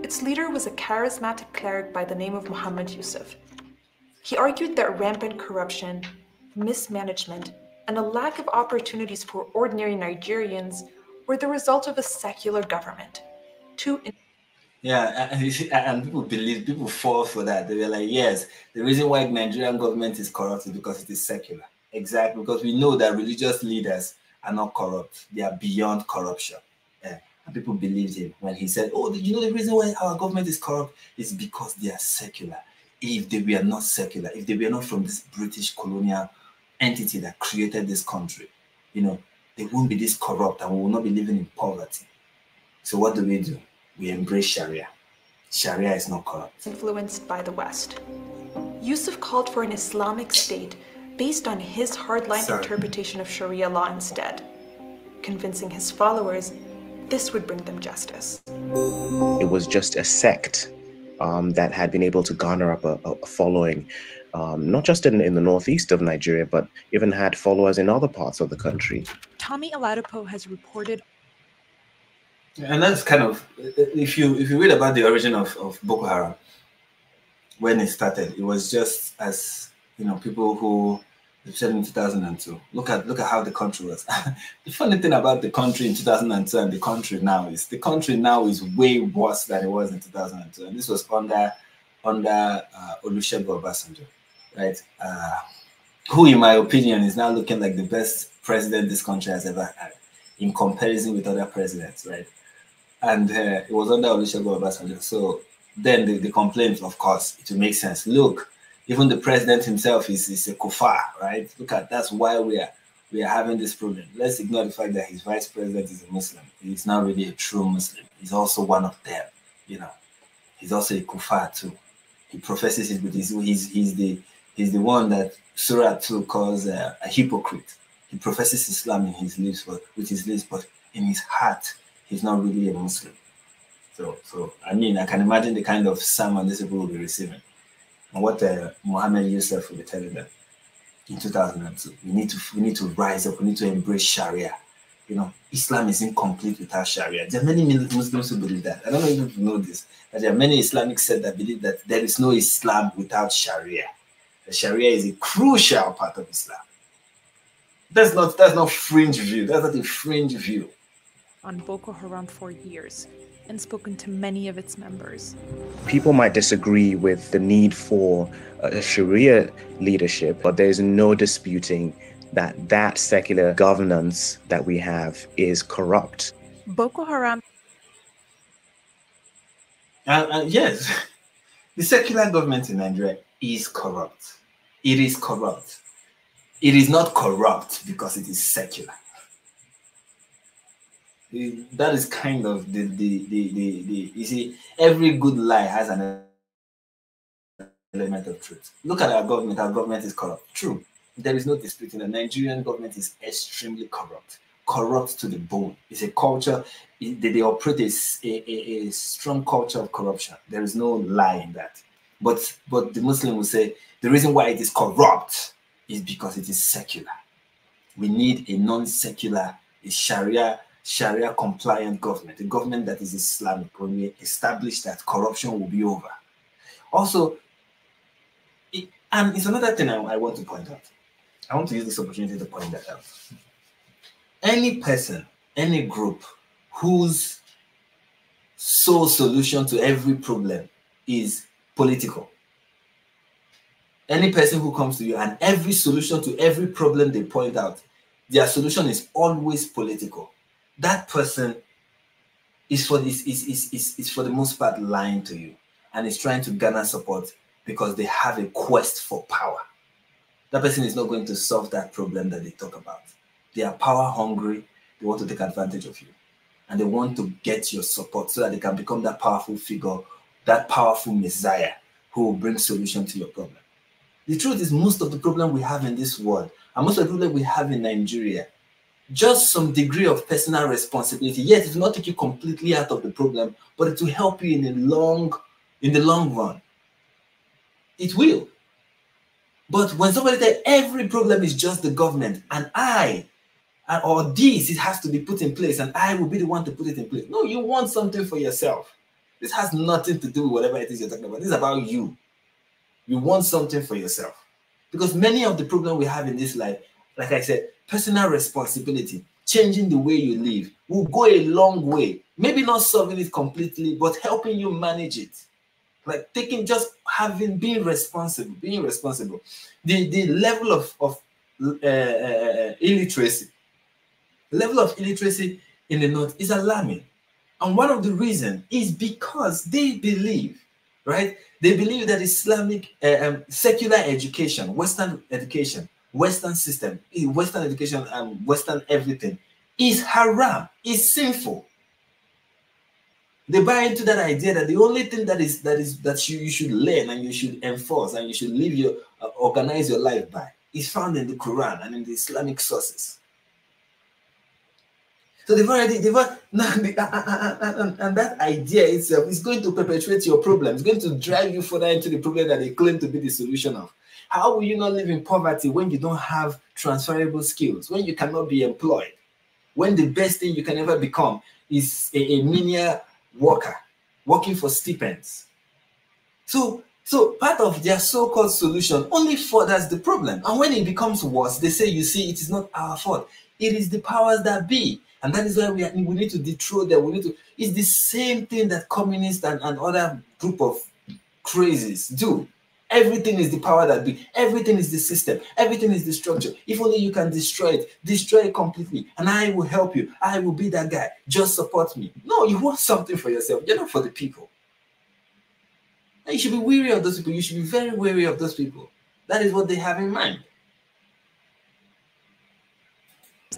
Its leader was a charismatic cleric by the name of Mohammed Youssef. He argued that rampant corruption, mismanagement, and a lack of opportunities for ordinary Nigerians were the result of a secular government. Yeah, and people fall for that. They were like, yes, the reason why the Nigerian government is corrupt is because it is secular. Exactly, because we know that religious leaders are not corrupt. They are beyond corruption. Yeah. And people believed him when he said, oh, the reason why our government is corrupt is because they are secular. If they were not secular, if they were not from this British colonial entity that created this country, they won't be this corrupt, and we will not be living in poverty. So what do? We embrace Sharia. Sharia is not corrupt. Influenced by the West. Yusuf called for an Islamic state based on his hardline interpretation of Sharia law instead, convincing his followers this would bring them justice. It was just a sect that had been able to garner up a following, not just in the northeast of Nigeria, but even had followers in other parts of the country. Tommy Oladipo has reported. And that's kind of, if you read about the origin of Boko Haram, when it started, it was just as, you know, people who, especially in 2002, look at how the country was. The funny thing about the country in 2002 and the country now is way worse than it was in 2002. And this was under Olusegun Obasanjo, right? Who, in my opinion, is now looking like the best president this country has ever had in comparison with other presidents, right? And it was under Olusegun Obasanjo. So then the complaint, of course, it will make sense. Look, even the president himself is a kufar, right? Look at, that's why we are having this problem. Let's ignore the fact that his vice president is a Muslim. He's not really a true Muslim. He's also one of them, you know. He's also a kufar too. He professes it with he's the one that Surah 2 calls a hypocrite. He professes Islam in his lips, with his lips, but in his heart, he's not really a Muslim. So I mean, I can imagine the kind of sermon these people will be receiving. And what Mohammed Yusuf will be telling them in 2002, we need to rise up, we need to embrace Sharia. You know, Islam is incomplete without Sharia. There are many Muslims who believe that. I don't know if you know this, but there are many Islamic sects that believe that there is no Islam without Sharia. The Sharia is a crucial part of Islam. That's not fringe view. That's not a fringe view. On Boko Haram for years and spoken to many of its members. People might disagree with the need for a Sharia leadership, but there's no disputing that secular governance that we have is corrupt. Boko Haram. Yes, the secular government in Nigeria is corrupt. It is corrupt. It is not corrupt because it is secular. That is kind of the you see, every good lie has an element of truth. Look at our government is corrupt. True. There is no disputing the Nigerian government is extremely corrupt to the bone. It's a culture, they operate a strong culture of corruption. There is no lie in that. But the Muslim will say the reason why it is corrupt is because it is secular. We need a non-secular, a Sharia compliant government, a government that is Islamic. When we establish that, corruption will be over. Also, and it's another thing I want to point out. I want to use this opportunity to point that out. Any person, any group whose sole solution to every problem is political. Any person who comes to you and every solution to every problem they point out, their solution is always political. That person is for the most part lying to you and is trying to garner support because they have a quest for power. That person is not going to solve that problem that they talk about. They are power hungry. They want to take advantage of you. And they want to get your support so that they can become that powerful figure, that powerful messiah who will bring solution to your problem. The truth is, most of the problem we have in this world, and most of the problem we have in Nigeria, just some degree of personal responsibility. Yes, it will not take you completely out of the problem, but it will help you in the long run. It will. But when somebody says every problem is just the government and it has to be put in place and I will be the one to put it in place. No, you want something for yourself. This has nothing to do with whatever it is you're talking about. This is about you. You want something for yourself. Because many of the problems we have in this life, like I said, personal responsibility, changing the way you live, will go a long way. Maybe not solving it completely, but helping you manage it. Like being responsible. The level of illiteracy. The level of illiteracy in the North is alarming. And one of the reasons is because they believe, right? They believe that Islamic secular education, Western education, Western system, Western education and Western everything is haram, is sinful. They buy into that idea that the only thing that you should learn and you should enforce and you should live organize your life by is found in the Quran and in the Islamic sources. So and that idea itself is going to perpetuate your problem. It's going to drive you further into the problem that they claim to be the solution of. How will you not live in poverty when you don't have transferable skills, when you cannot be employed, when the best thing you can ever become is a menial worker, working for stipends? So part of their so-called solution only furthers the problem. And when it becomes worse, they say, you see, it is not our fault. It is the powers that be. And that is why we need to dethrone them. It's the same thing that communists and other group of crazies do. Everything is the power that be. Everything is the system. Everything is the structure. If only you can destroy it completely. And I will help you. I will be that guy. Just support me. No, you want something for yourself. You're not for the people. And you should be wary of those people. You should be very wary of those people. That is what they have in mind.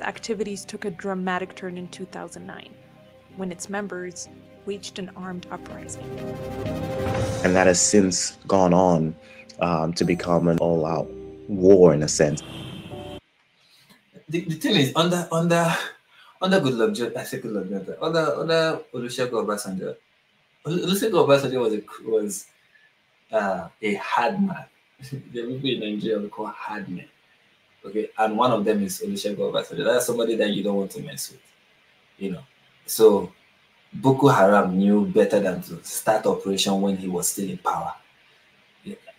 Activities took a dramatic turn in 2009, when its members waged an armed uprising. And that has since gone on to become an all-out war in a sense. The thing is, under Goodluck, I say Goodluck, under Olusegun Obasanjo, was a hard man. The people in Nigeria we call hard men. Okay, and one of them is Olusegun Obasanjo. That's somebody that you don't want to mess with, you know. So Boko Haram knew better than to start operation when he was still in power,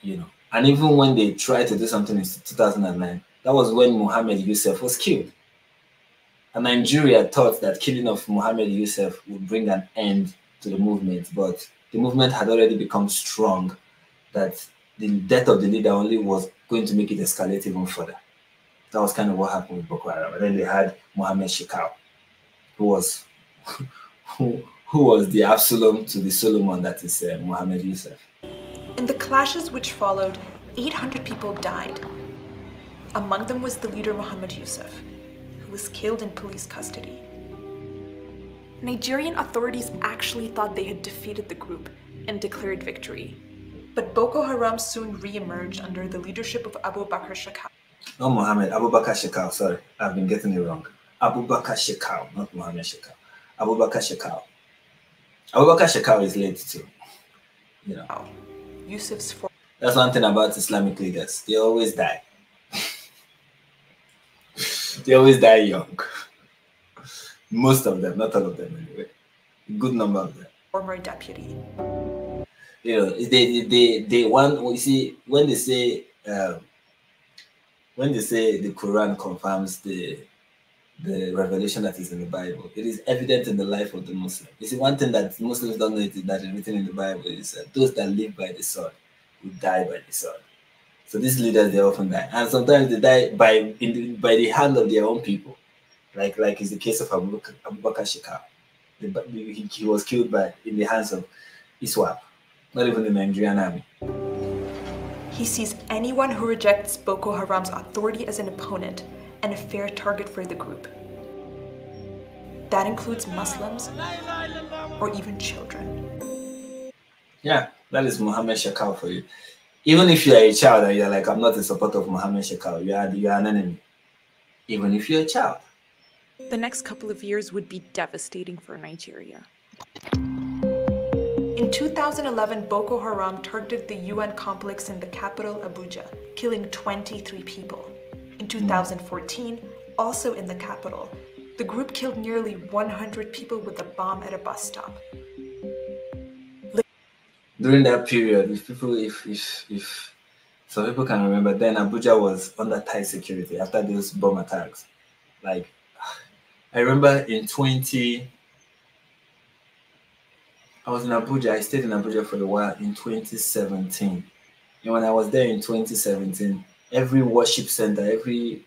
you know. And even when they tried to do something in 2009, that was when Mohammed Yusuf was killed. And Nigeria thought that killing of Mohammed Yusuf would bring an end to the movement, but the movement had already become strong, that the death of the leader only was going to make it escalate even further. That was kind of what happened with Boko Haram. And then they had Mohammed Shekau, who was the Absalom to the Solomon that is Mohammed Yusuf. In the clashes which followed, 800 people died. Among them was the leader Mohammed Yusuf, who was killed in police custody. Nigerian authorities actually thought they had defeated the group and declared victory. But Boko Haram soon re-emerged under the leadership of Abu Bakr Shekau. Not Mohammed, Abu Bakr Shekau, sorry, I've been getting it wrong. Abu Bakr Shekau, not Mohammed Shekau. Abu Bakr Shekau. Abu Bakr Shekau is late too, you know. Yusuf's That's one thing about Islamic leaders. They always die. They always die young. Most of them, not all of them anyway. A good number of them. Former deputy. You know, they want, you see, when they say the Quran confirms the revelation that is in the Bible, it is evident in the life of the Muslim. You see, one thing that Muslims don't know is that is written in the Bible is that those that live by the sword will die by the sword. So these leaders, they often die, and sometimes they die by the hand of their own people, like is the case of Abu Bakr Shekau. He was killed in the hands of ISWAP, not even the Nigerian army. He sees anyone who rejects Boko Haram's authority as an opponent and a fair target for the group. That includes Muslims or even children. Yeah, that is Mohammed Shekau for you. Even if you are a child and you're like, I'm not a supporter of Mohammed Shekau, you are an enemy. Even if you're a child. The next couple of years would be devastating for Nigeria. In 2011, Boko Haram targeted the UN complex in the capital, Abuja, killing 23 people. In 2014, also in the capital, the group killed nearly 100 people with a bomb at a bus stop. During that period, if some people can remember, then Abuja was under tight security after those bomb attacks. Like, I remember I was in Abuja. I stayed in Abuja for a while in 2017. And when I was there in 2017, every worship center, every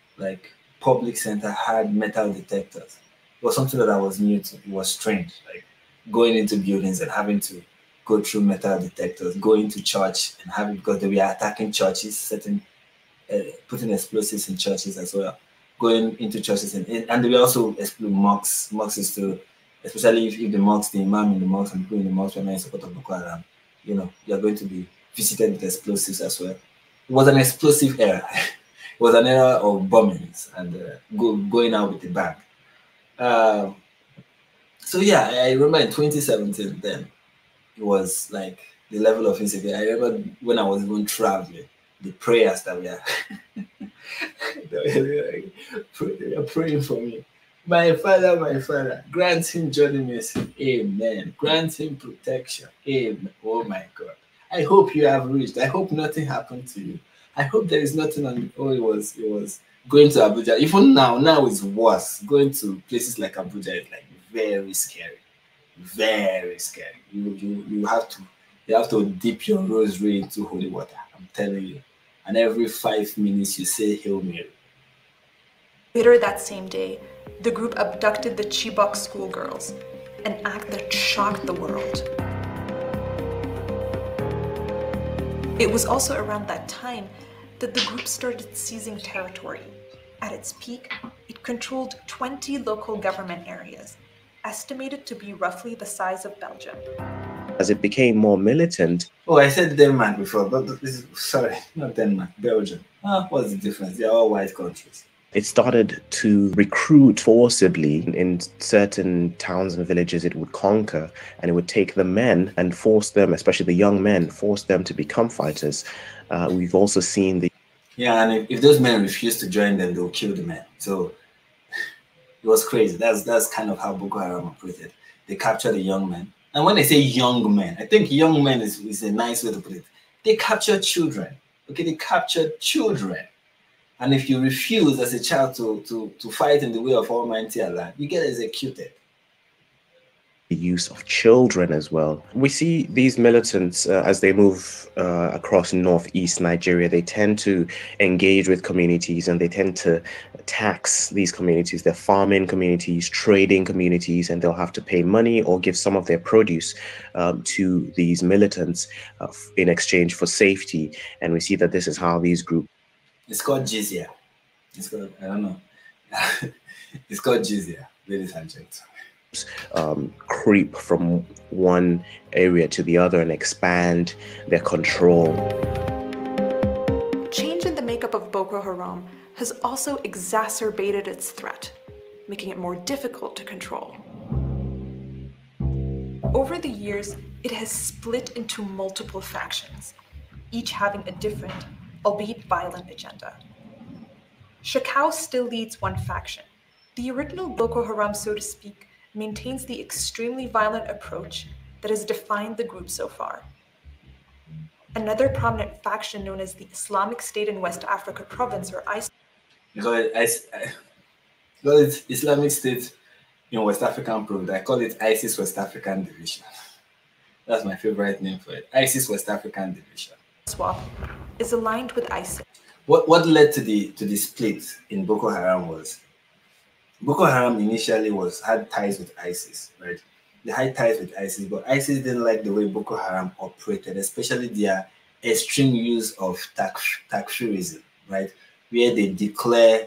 public center had metal detectors. It was something that I was new to. It was strange, like going into buildings and having to go through metal detectors, going to church and having, because they were attacking churches, putting explosives in churches as well, going into churches and they were also exploding mosques. Mosques is to, especially if the mosques, the imam in the mosque and people in the mosque were not in support of Boko Haram, you know, you're going to be visited with explosives as well. It was an explosive era. It was an era of bombings and going out with the bang. So yeah, I remember in 2017 then, it was like the level of insecurity. I remember when I was even traveling, the prayers that we are, they were praying for me. My Father, grant him journey mercy. Amen. Grant him protection. Amen. Oh my God. I hope you have reached. I hope nothing happened to you. I hope there is nothing on. Oh, it was going to Abuja. Even now it's worse. Going to places like Abuja is like very scary. Very scary. You have to dip your rosary into holy water. I'm telling you. And every 5 minutes you say Hail Mary. Later that same day, the group abducted the Chibok schoolgirls, an act that shocked the world. It was also around that time that the group started seizing territory. At its peak, it controlled 20 local government areas, estimated to be roughly the size of Belgium. As it became more militant. Oh, I said Denmark before, but sorry, not Denmark, Belgium. What's the difference? They're all white countries. It started to recruit forcibly in certain towns and villages it would conquer, and it would take the men and force them, especially the young men, force them to become fighters. We've also seen the... Yeah, and if those men refuse to join them, they'll kill the men. So it was crazy. That's kind of how Boko Haram operated. They captured the young men. And when I say young men, I think young men is a nice way to put it. They captured children. Okay, they captured children. And if you refuse as a child to fight in the way of Almighty Allah, you get executed. The use of children as well. We see these militants as they move across northeast Nigeria, they tend to engage with communities and they tend to tax these communities. They're farming communities, trading communities, and they'll have to pay money or give some of their produce to these militants in exchange for safety. And we see that this is how these groups... It's called jizya. It's called, I don't know. It's called jizya, ladies and gentlemen. Creep from one area to the other and expand their control. Change in the makeup of Boko Haram has also exacerbated its threat, making it more difficult to control. Over the years, it has split into multiple factions, each having a different, albeit violent, agenda. Shekau still leads one faction. The original Boko Haram, so to speak, maintains the extremely violent approach that has defined the group so far. Another prominent faction known as the Islamic State in West Africa Province, or ISIS. Because it's Islamic State in West African Province. I call it ISIS West African Division. That's my favorite name for it. ISIS West African Division. Swap is aligned with ISIS. What led to the split in Boko Haram was Boko Haram initially had ties with ISIS, right? They had ties with ISIS, but ISIS didn't like the way Boko Haram operated, especially their extreme use of takfirism, right? Where they declare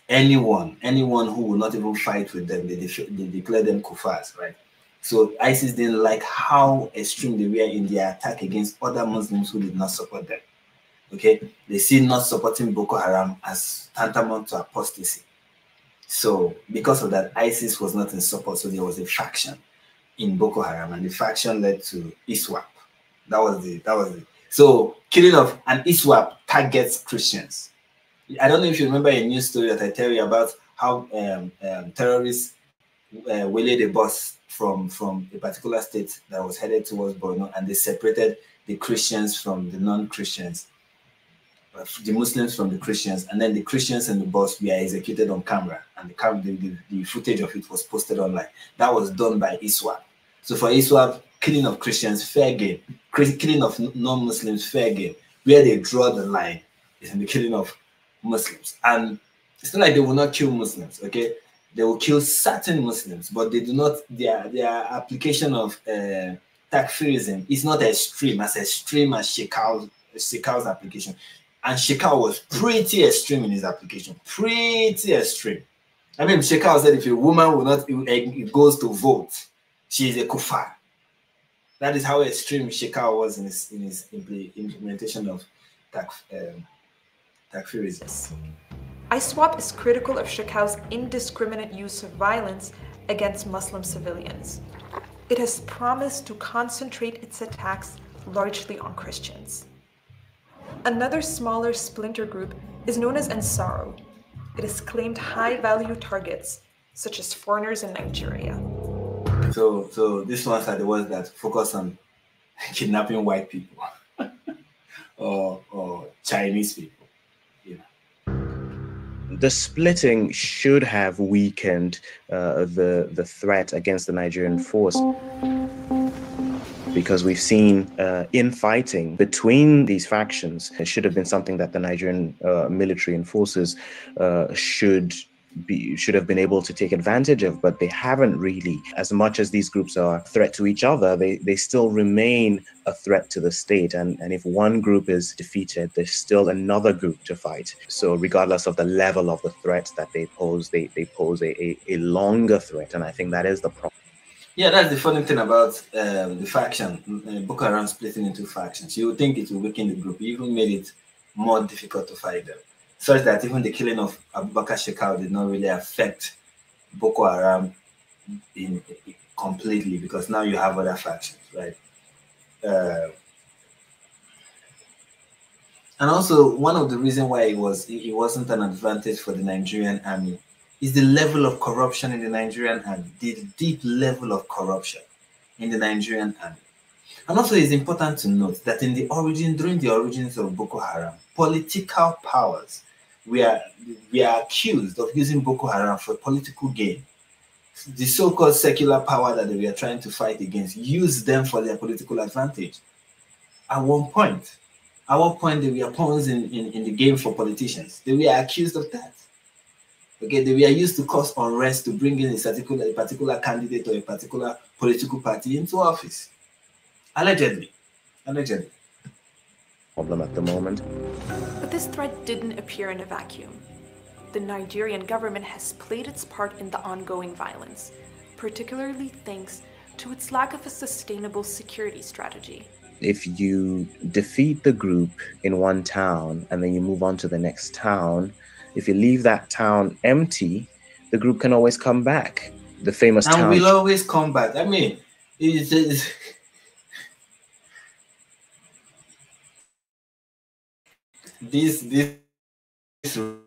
anyone who will not even fight with them, they declare them kuffars, right? So ISIS didn't like how extreme they were in their attack against other Muslims who did not support them. Okay, they see not supporting Boko Haram as tantamount to apostasy. So because of that, ISIS was not in support. So there was a faction in Boko Haram, and the faction led to ISWAP. That was the. So killing of an ISWAP targets Christians. I don't know if you remember a news story that I tell you about how terrorists waylaid a bus from a particular state that was headed towards Borno, and they separated the Christians from the non-Christians, the Muslims from the Christians, and then the Christians and the bus were executed on camera, and the footage of it was posted online. That was done by ISWAP. So for ISWAP, killing of Christians, fair game. Killing of non-Muslims, fair game. Where they draw the line is in the killing of Muslims. And it's not like they will not kill Muslims, okay? They will kill certain Muslims, but they do not, their application of takfirism is not extreme as Shekau's application. And Shekau was pretty extreme in his application, pretty extreme. I mean, Shekau said if a woman will not, it goes to vote, she is a kuffar. That is how extreme Shekau was in his implementation of takfirism. ISWAP is critical of Shekau's indiscriminate use of violence against Muslim civilians. It has promised to concentrate its attacks largely on Christians. Another smaller splinter group is known as Ansaro. It has claimed high-value targets, such as foreigners in Nigeria. So these ones are the ones that focus on kidnapping white people or Chinese people. The splitting should have weakened the threat against the Nigerian force, because we've seen infighting between these factions. It should have been something that the Nigerian military and forces should have been able to take advantage of, but they haven't really. As much as these groups are a threat to each other, they still remain a threat to the state. And if one group is defeated, there's still another group to fight. So regardless of the level of the threat that they pose, they pose a longer threat. And I think that is the problem. Yeah, that's the funny thing about the faction, Boko Haram splitting into factions. You would think it will weaken the group. It even made it more difficult to fight them, such that even the killing of Abubakar Shekau did not really affect Boko Haram completely, because now you have other factions, right? And also, one of the reasons why it wasn't an advantage for the Nigerian army is the level of corruption in the Nigerian army, the deep level of corruption in the Nigerian army. And also, it's important to note that during the origins of Boko Haram, political powers we are accused of using Boko Haram for political gain. The so-called secular power that we are trying to fight against used them for their political advantage. At one point, they were pawns in the game for politicians. They were accused of that. Okay, they were used to cause unrest to bring in a particular candidate or a particular political party into office. Allegedly. Problem at the moment. But this threat didn't appear in a vacuum. The Nigerian government has played its part in the ongoing violence, particularly thanks to its lack of a sustainable security strategy. If you defeat the group in one town and then you move on to the next town, if you leave that town empty, the group can always come back. The famous town. And will always come back. I mean, this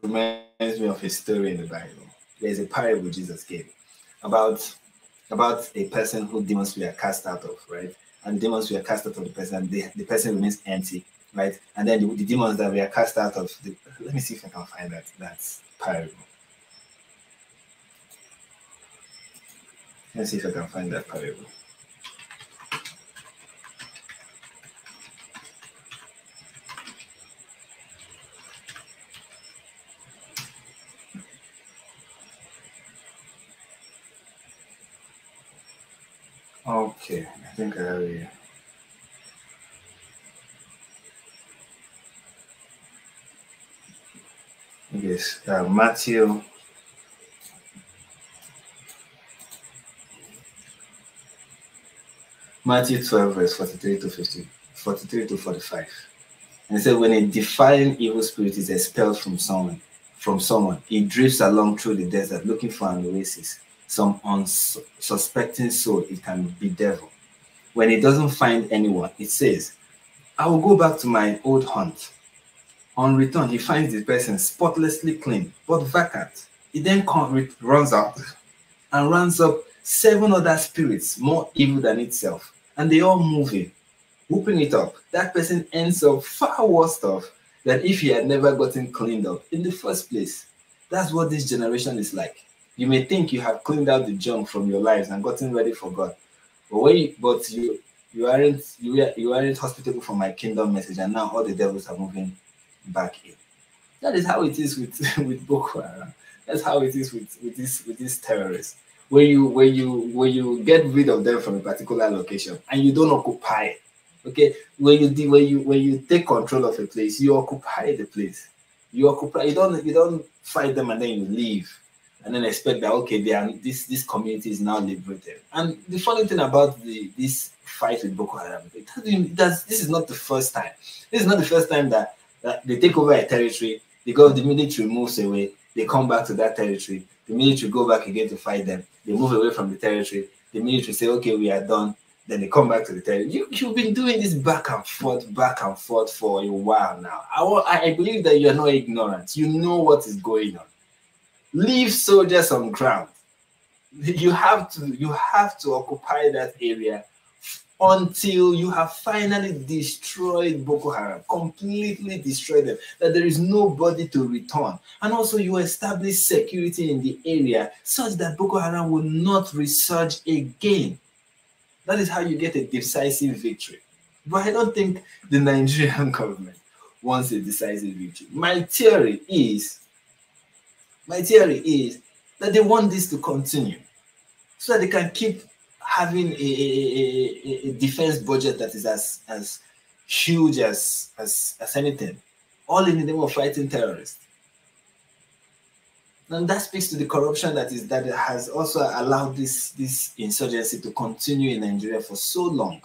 reminds me of a story in the Bible. There's a parable Jesus gave about a person who demons were cast out of, right? And demons were cast out of the person. The person remains empty, right? And then the demons that were cast out of let me see if I can find that parable. Let's see if I can find that parable. Okay, I think I have it. Yes, Matthew 12, verse 43 to 45. And it said, when a defiling evil spirit is expelled from someone, it drifts along through the desert looking for an oasis. Some unsuspecting soul, it can be devil. When it doesn't find anyone, it says, I will go back to my old haunt. On return, he finds the person spotlessly clean, but vacant. He then runs out and runs up 7 other spirits more evil than itself, and they all move in, whooping it up. That person ends up far worse off than if he had never gotten cleaned up in the first place. That's what this generation is like. You may think you have cleaned out the junk from your lives and gotten ready for God, but you aren't hospitable for my kingdom message, and now all the devils are moving back in. That is how it is with Boko Haram. That's how it is with these terrorists. When you get rid of them from a particular location and you don't occupy it, okay? When you take control of a place, you occupy the place. You don't fight them and then you leave and then expect that okay, this community is now liberated. And the funny thing about this fight with Boko Haram, this is not the first time. This is not the first time that they take over a territory, the military moves away, they come back to that territory, The military go back again to fight them. They move away from the territory. The military say, okay, we are done. Then they come back to the territory. You've been doing this back and forth for a while now. I believe that you're not ignorant. You know what is going on. Leave soldiers on ground. You have to occupy that area until you have finally destroyed Boko Haram, completely destroyed them, that there is nobody to return. And also you establish security in the area such that Boko Haram will not resurge again. That is how you get a decisive victory. But I don't think the Nigerian government wants a decisive victory. My theory is that they want this to continue so that they can keep having a defense budget that is as huge as anything, all in the name of fighting terrorists. And that speaks to the corruption that has also allowed this insurgency to continue in Nigeria for so long.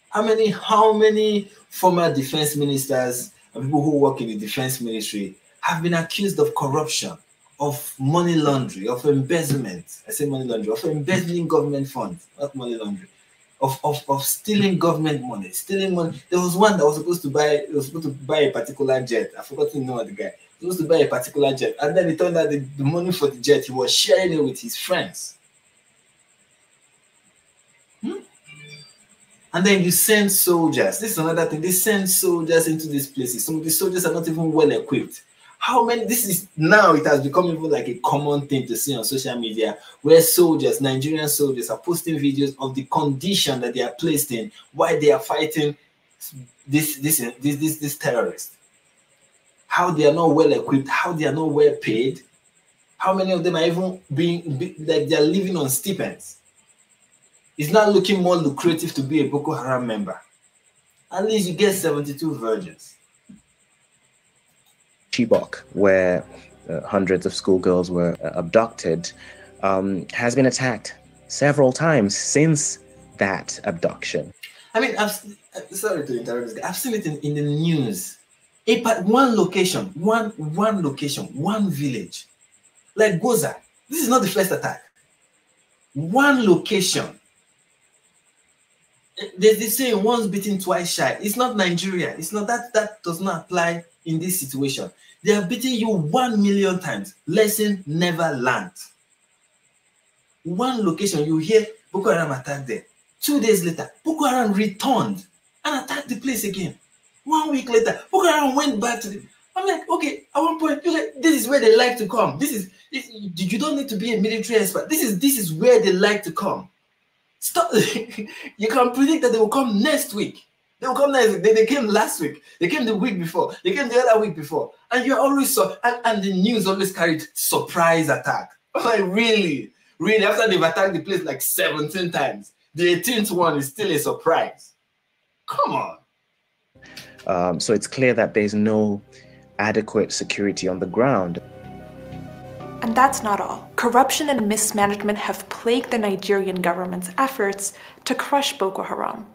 How many former defense ministers and people who work in the defense ministry have been accused of corruption, of money laundering, of embezzlement? I say money laundering, of embezzling government funds, not money laundering, of stealing government money, stealing money. There was one that was supposed to buy a particular jet. I forgot to know the guy. He was supposed to buy a particular jet, and then it turned out the money for the jet, he was sharing it with his friends. And then you send soldiers. This is another thing. They send soldiers into these places. Some of the soldiers are not even well equipped. How many? This is now, it has become even like a common thing to see on social media, where soldiers, Nigerian soldiers, are posting videos of the condition that they are placed in while they are fighting this terrorist. How they are not well equipped, how they are not well paid, how many of them are even like they are living on stipends. It's not looking more lucrative to be a Boko Haram member. At least you get 72 virgins. Chibok, where hundreds of schoolgirls were abducted, has been attacked several times since that abduction. I mean, sorry to interrupt. I've seen it in the news. One location, one location, one village, like Goza. This is not the first attack. One location. There's this saying, once beaten, twice shy. It's not Nigeria. It's not that does not apply in this situation. They have beaten you 1 million times. Lesson never learned. One location, you hear Boko Haram attacked there. 2 days later, Boko Haram returned and attacked the place again. 1 week later, Boko Haram went back to the... I'm like, okay, at one point, you're like, this is where they like to come. You don't need to be a military expert. This is where they like to come. Stop. You can predict that they will come next week. They will come next week. They came last week. They came the week before. They came the other week before. And you're always and the news always carried surprise attack. I'm like, really? Really? After they've attacked the place like 17 times, the 18th one is still a surprise. Come on. So it's clear that there's no adequate security on the ground. And that's not all. Corruption and mismanagement have plagued the Nigerian government's efforts to crush Boko Haram,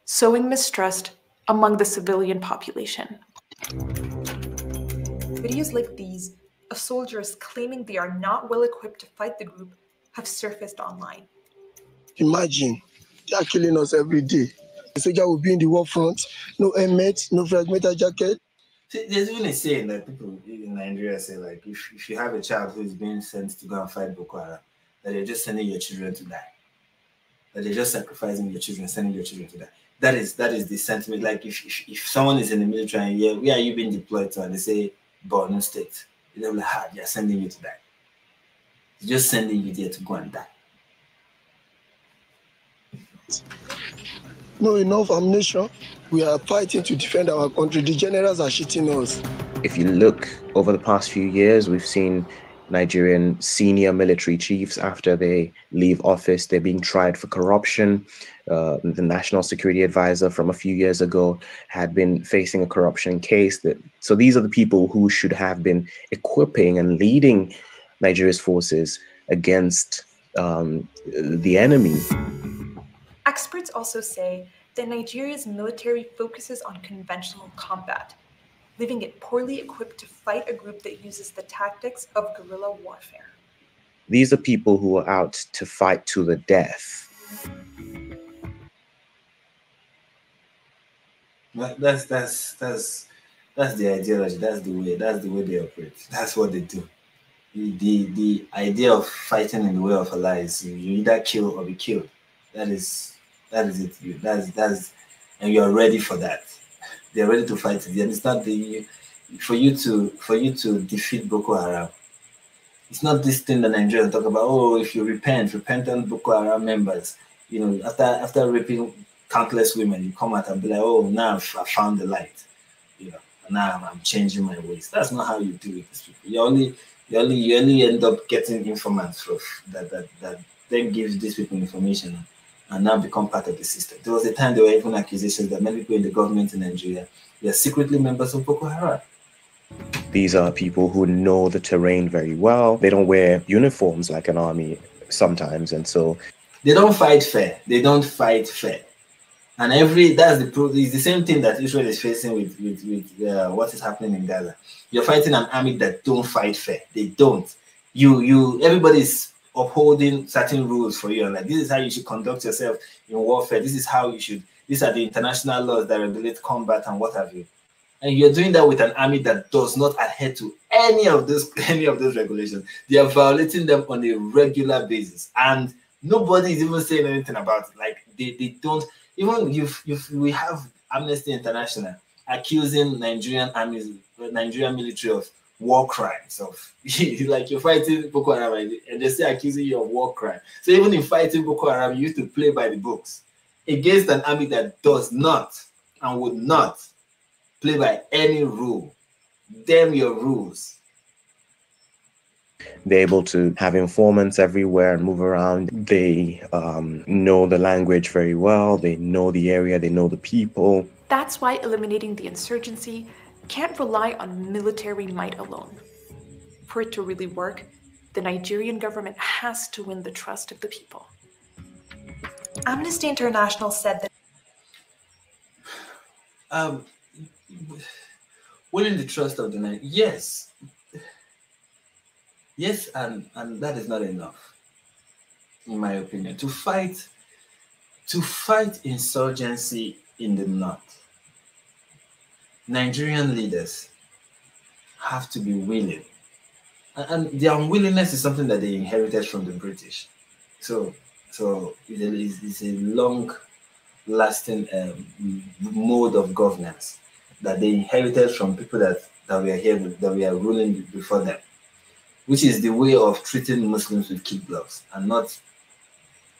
sowing mistrust among the civilian population. Videos like these of soldiers claiming they are not well equipped to fight the group have surfaced online. Imagine, they are killing us every day. The soldier will be in the war front, no helmet, no fragmented jacket. See, there's even a saying that people in Nigeria say, like, if you have a child who is being sent to go and fight Boko Haram, that you're just sending your children to die. That you're just sacrificing your children, sending your children to die. That is the sentiment. Like, if someone is in the military and, yeah, where are you being deployed to? And they say, Borno State. They're like, they're sending you to die. They're just sending you there to go and die. No enough ammunition. We are fighting to defend our country. The generals are shitting us. If you look over the past few years, we've seen Nigerian senior military chiefs, after they leave office, they're being tried for corruption. The National Security Advisor from a few years ago had been facing a corruption case. So these are the people who should have been equipping and leading Nigeria's forces against the enemy. Experts also say that Nigeria's military focuses on conventional combat, leaving it poorly equipped to fight a group that uses the tactics of guerrilla warfare. These are people who are out to fight to the death. That's the ideology. That's the way they operate. That's what they do. The idea of fighting in the way of Allah is you either kill or be killed. That is it. That's and you are ready for that. They are ready to fight it. It's not for you to defeat Boko Haram. It's not this thing that Nigerians talk about. Oh, if you repentant Boko Haram members, after raping countless women, you come out and be like, oh, now I found the light. Now I'm changing my ways. That's not how you do it. You only end up getting informants that then gives these people information and now become part of the system. There was a time there were even accusations that many people in the government in Nigeria were secretly members of Boko Haram. These are people who know the terrain very well. They don't wear uniforms like an army sometimes, and so they don't fight fair. And it's the same thing that Israel is facing with what is happening in Gaza. You're fighting an army that don't fight fair. They don't. Everybody's upholding certain rules for you. And like, this is how you should conduct yourself in warfare. This is how you should. These are the international laws that regulate combat and what have you. And you're doing that with an army that does not adhere to any of those regulations. They are violating them on a regular basis, and nobody is even saying anything about it. Like they don't. Even we have Amnesty International accusing Nigerian military of war crimes, of like you're fighting Boko Haram and they say accusing you of war crime. So even in fighting Boko Haram, you used to play by the books against an army that does not and would not play by any rule. Damn your rules. They're able to have informants everywhere and move around. They know the language very well. They know the area. They know the people. That's why eliminating the insurgency can't rely on military might alone. For it to really work, the Nigerian government has to win the trust of the people. Amnesty International said that winning the trust of the Nigerians, yes, and that is not enough, in my opinion. To fight insurgency in the north, Nigerian leaders have to be willing, and their unwillingness is something that they inherited from the British. So it's a long-lasting mode of governance that they inherited from people that were here, that were ruling before them, which is the way of treating Muslims with kid gloves and not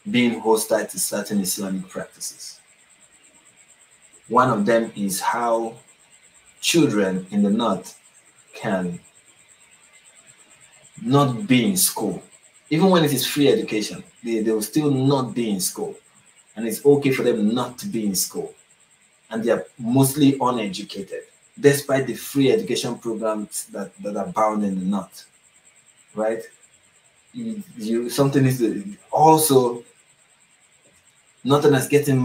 being hostile to certain Islamic practices. One of them is how children in the north can not be in school. Even when it is free education, they will still not be in school. And it's okay for them not to be in school. And they are mostly uneducated, despite the free education programs that are bound in the north. Right? Something is also Northerners getting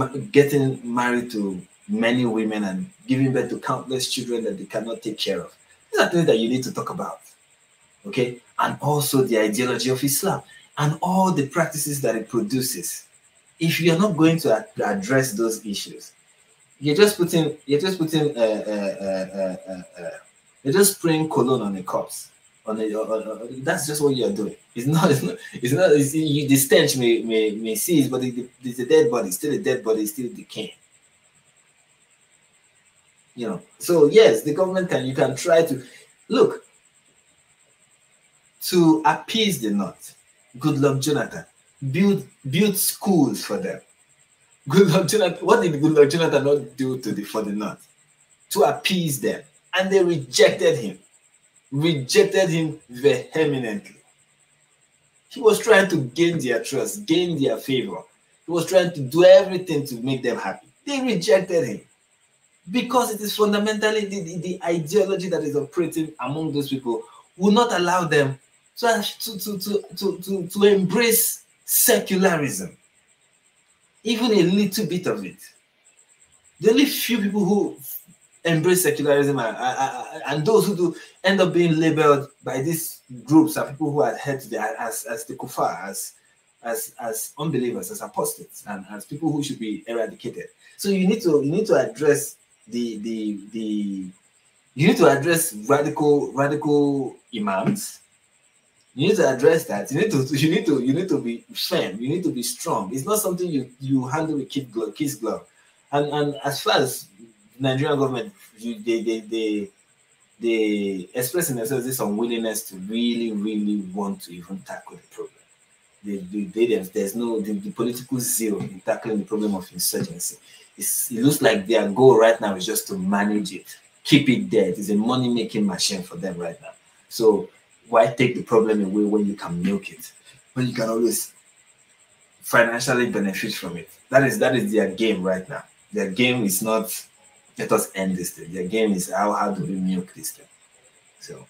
married to many women and giving birth to countless children that they cannot take care of. These are things that you need to talk about. Okay? And also the ideology of Islam and all the practices that it produces. If you're not going to address those issues, you're just spraying cologne on a corpse. That's just what you're doing. The stench may cease, but it's a dead body, still a dead body, still decaying. So yes, the government you can try to look to appease the North. Goodluck Jonathan build schools for them. Goodluck Jonathan, what did Goodluck Jonathan not do for the North? To appease them, and they rejected him vehemently. He was trying to gain their trust, gain their favor. He was trying to do everything to make them happy. They rejected him because it is fundamentally the ideology that is operating among those people will not allow them to embrace secularism, even a little bit of it. The only few people who embrace secularism, and those who do end up being labeled by these groups are people who adhere to as the kuffar, as unbelievers, as apostates, and as people who should be eradicated. So you need to address you need to address radical imams. You need to address that. You need to be firm. You need to be strong. It's not something you handle with kid's glove. And as far as the Nigerian government, they express in themselves this unwillingness to really want to even tackle the problem. There's no the political zeal in tackling the problem of insurgency. It looks like their goal right now is just to manage it, keep it there. It is a money-making machine for them right now. So why take the problem away when you can milk it? When you can always financially benefit from it? That is their game right now. Their game is not let us end this thing. Their game is how do we milk this thing? So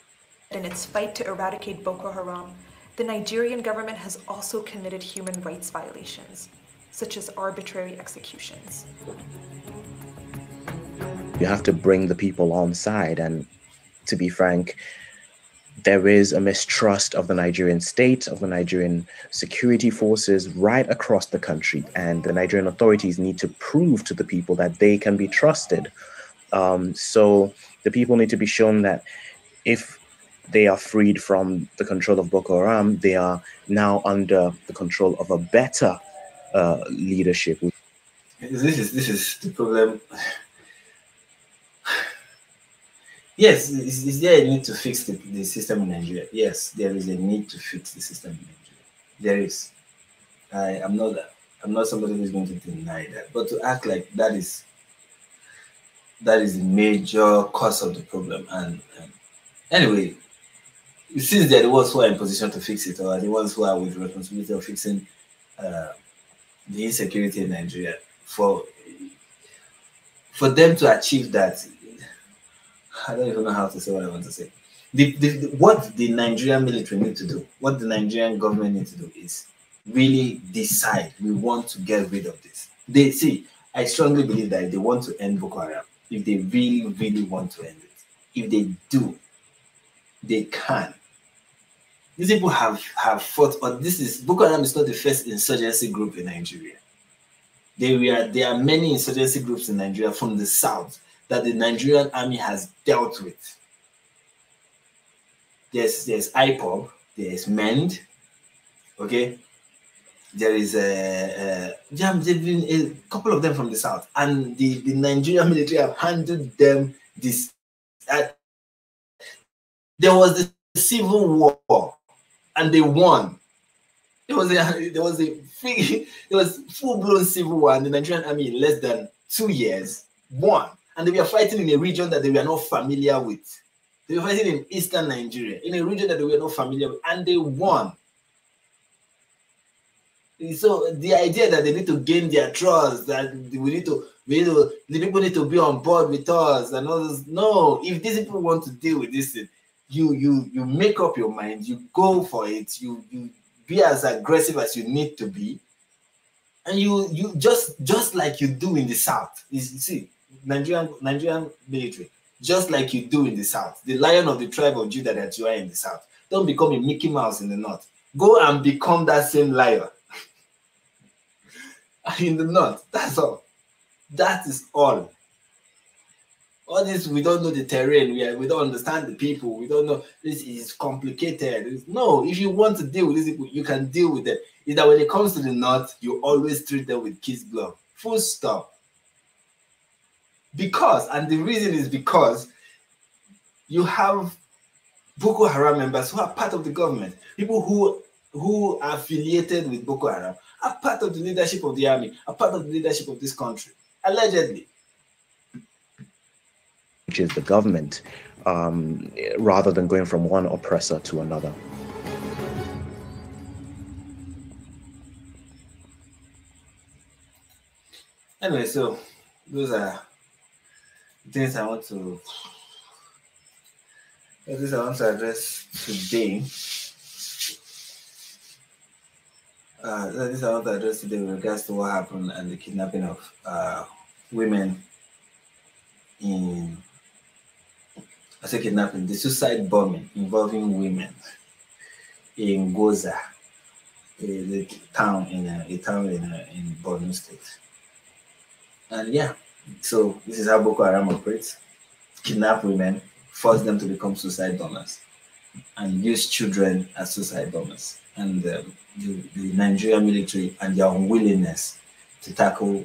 in its fight to eradicate Boko Haram, the Nigerian government has also committed human rights violations, such as arbitrary executions. You have to bring the people on side, and to be frank, there is a mistrust of the Nigerian state, of the Nigerian security forces right across the country, and the Nigerian authorities need to prove to the people that they can be trusted. So the people need to be shown that if they are freed from the control of Boko Haram, they are now under the control of a better leadership. This is the problem. Yes, is there a need to fix the system in Nigeria? Yes, there is a need to fix the system in Nigeria. There is. I'm not somebody who's going to deny that. But to act like that is the major cause of the problem. And anyway, since they're the ones who are in position to fix it, or are the ones who are with the responsibility of fixing the insecurity in Nigeria, for them to achieve that, I don't even know how to say what I want to say. What the Nigerian military need to do, what the Nigerian government need to do is really decide we want to get rid of this. I strongly believe that if they want to end Boko Haram, if they really want to end it, if they do, they can. These people have fought, but Boko Haram is not the first insurgency group in Nigeria. There are many insurgency groups in Nigeria from the south that the Nigerian army has dealt with. There's IPOB, there's MEND, okay? There is there have been a couple of them from the south, and the Nigerian military have handled them this. There was the civil war, and they won. There was full-blown civil war, and the Nigerian army in less than 2 years won. And they were fighting in a region that they were not familiar with. They were fighting in eastern Nigeria, in a region that they were not familiar with, and they won. So the idea that they need to gain their trust, that the people need to be on board with us and all this. No, if these people want to deal with this, you make up your mind, you go for it, you be as aggressive as you need to be, and you just like you do in the south. You see, Nigerian military, just like you do in the south. The lion of the tribe of Judah that you are in the south. Don't become a Mickey Mouse in the north. Go and become that same lion in the north. That's all. That is all. All this, we don't know the terrain. We don't understand the people. We don't know. This is complicated. No, if you want to deal with these people, you can deal with them. Is that when it comes to the north, you always treat them with kid's glove. Full stop. And the reason is because you have Boko Haram members who are part of the government. People who are affiliated with Boko Haram are part of the leadership of the army, are part of the leadership of this country, allegedly. Which is the government, rather than going from one oppressor to another. Anyway, so those are things I want to address today. This I want to address today with regards to what happened and the kidnapping of women in, I say kidnapping, the suicide bombing involving women in Goza, the town in Borno State. And yeah, so this is how Boko Haram operates: kidnap women, force them to become suicide bombers, and use children as suicide bombers. And the Nigerian military and their unwillingness to tackle,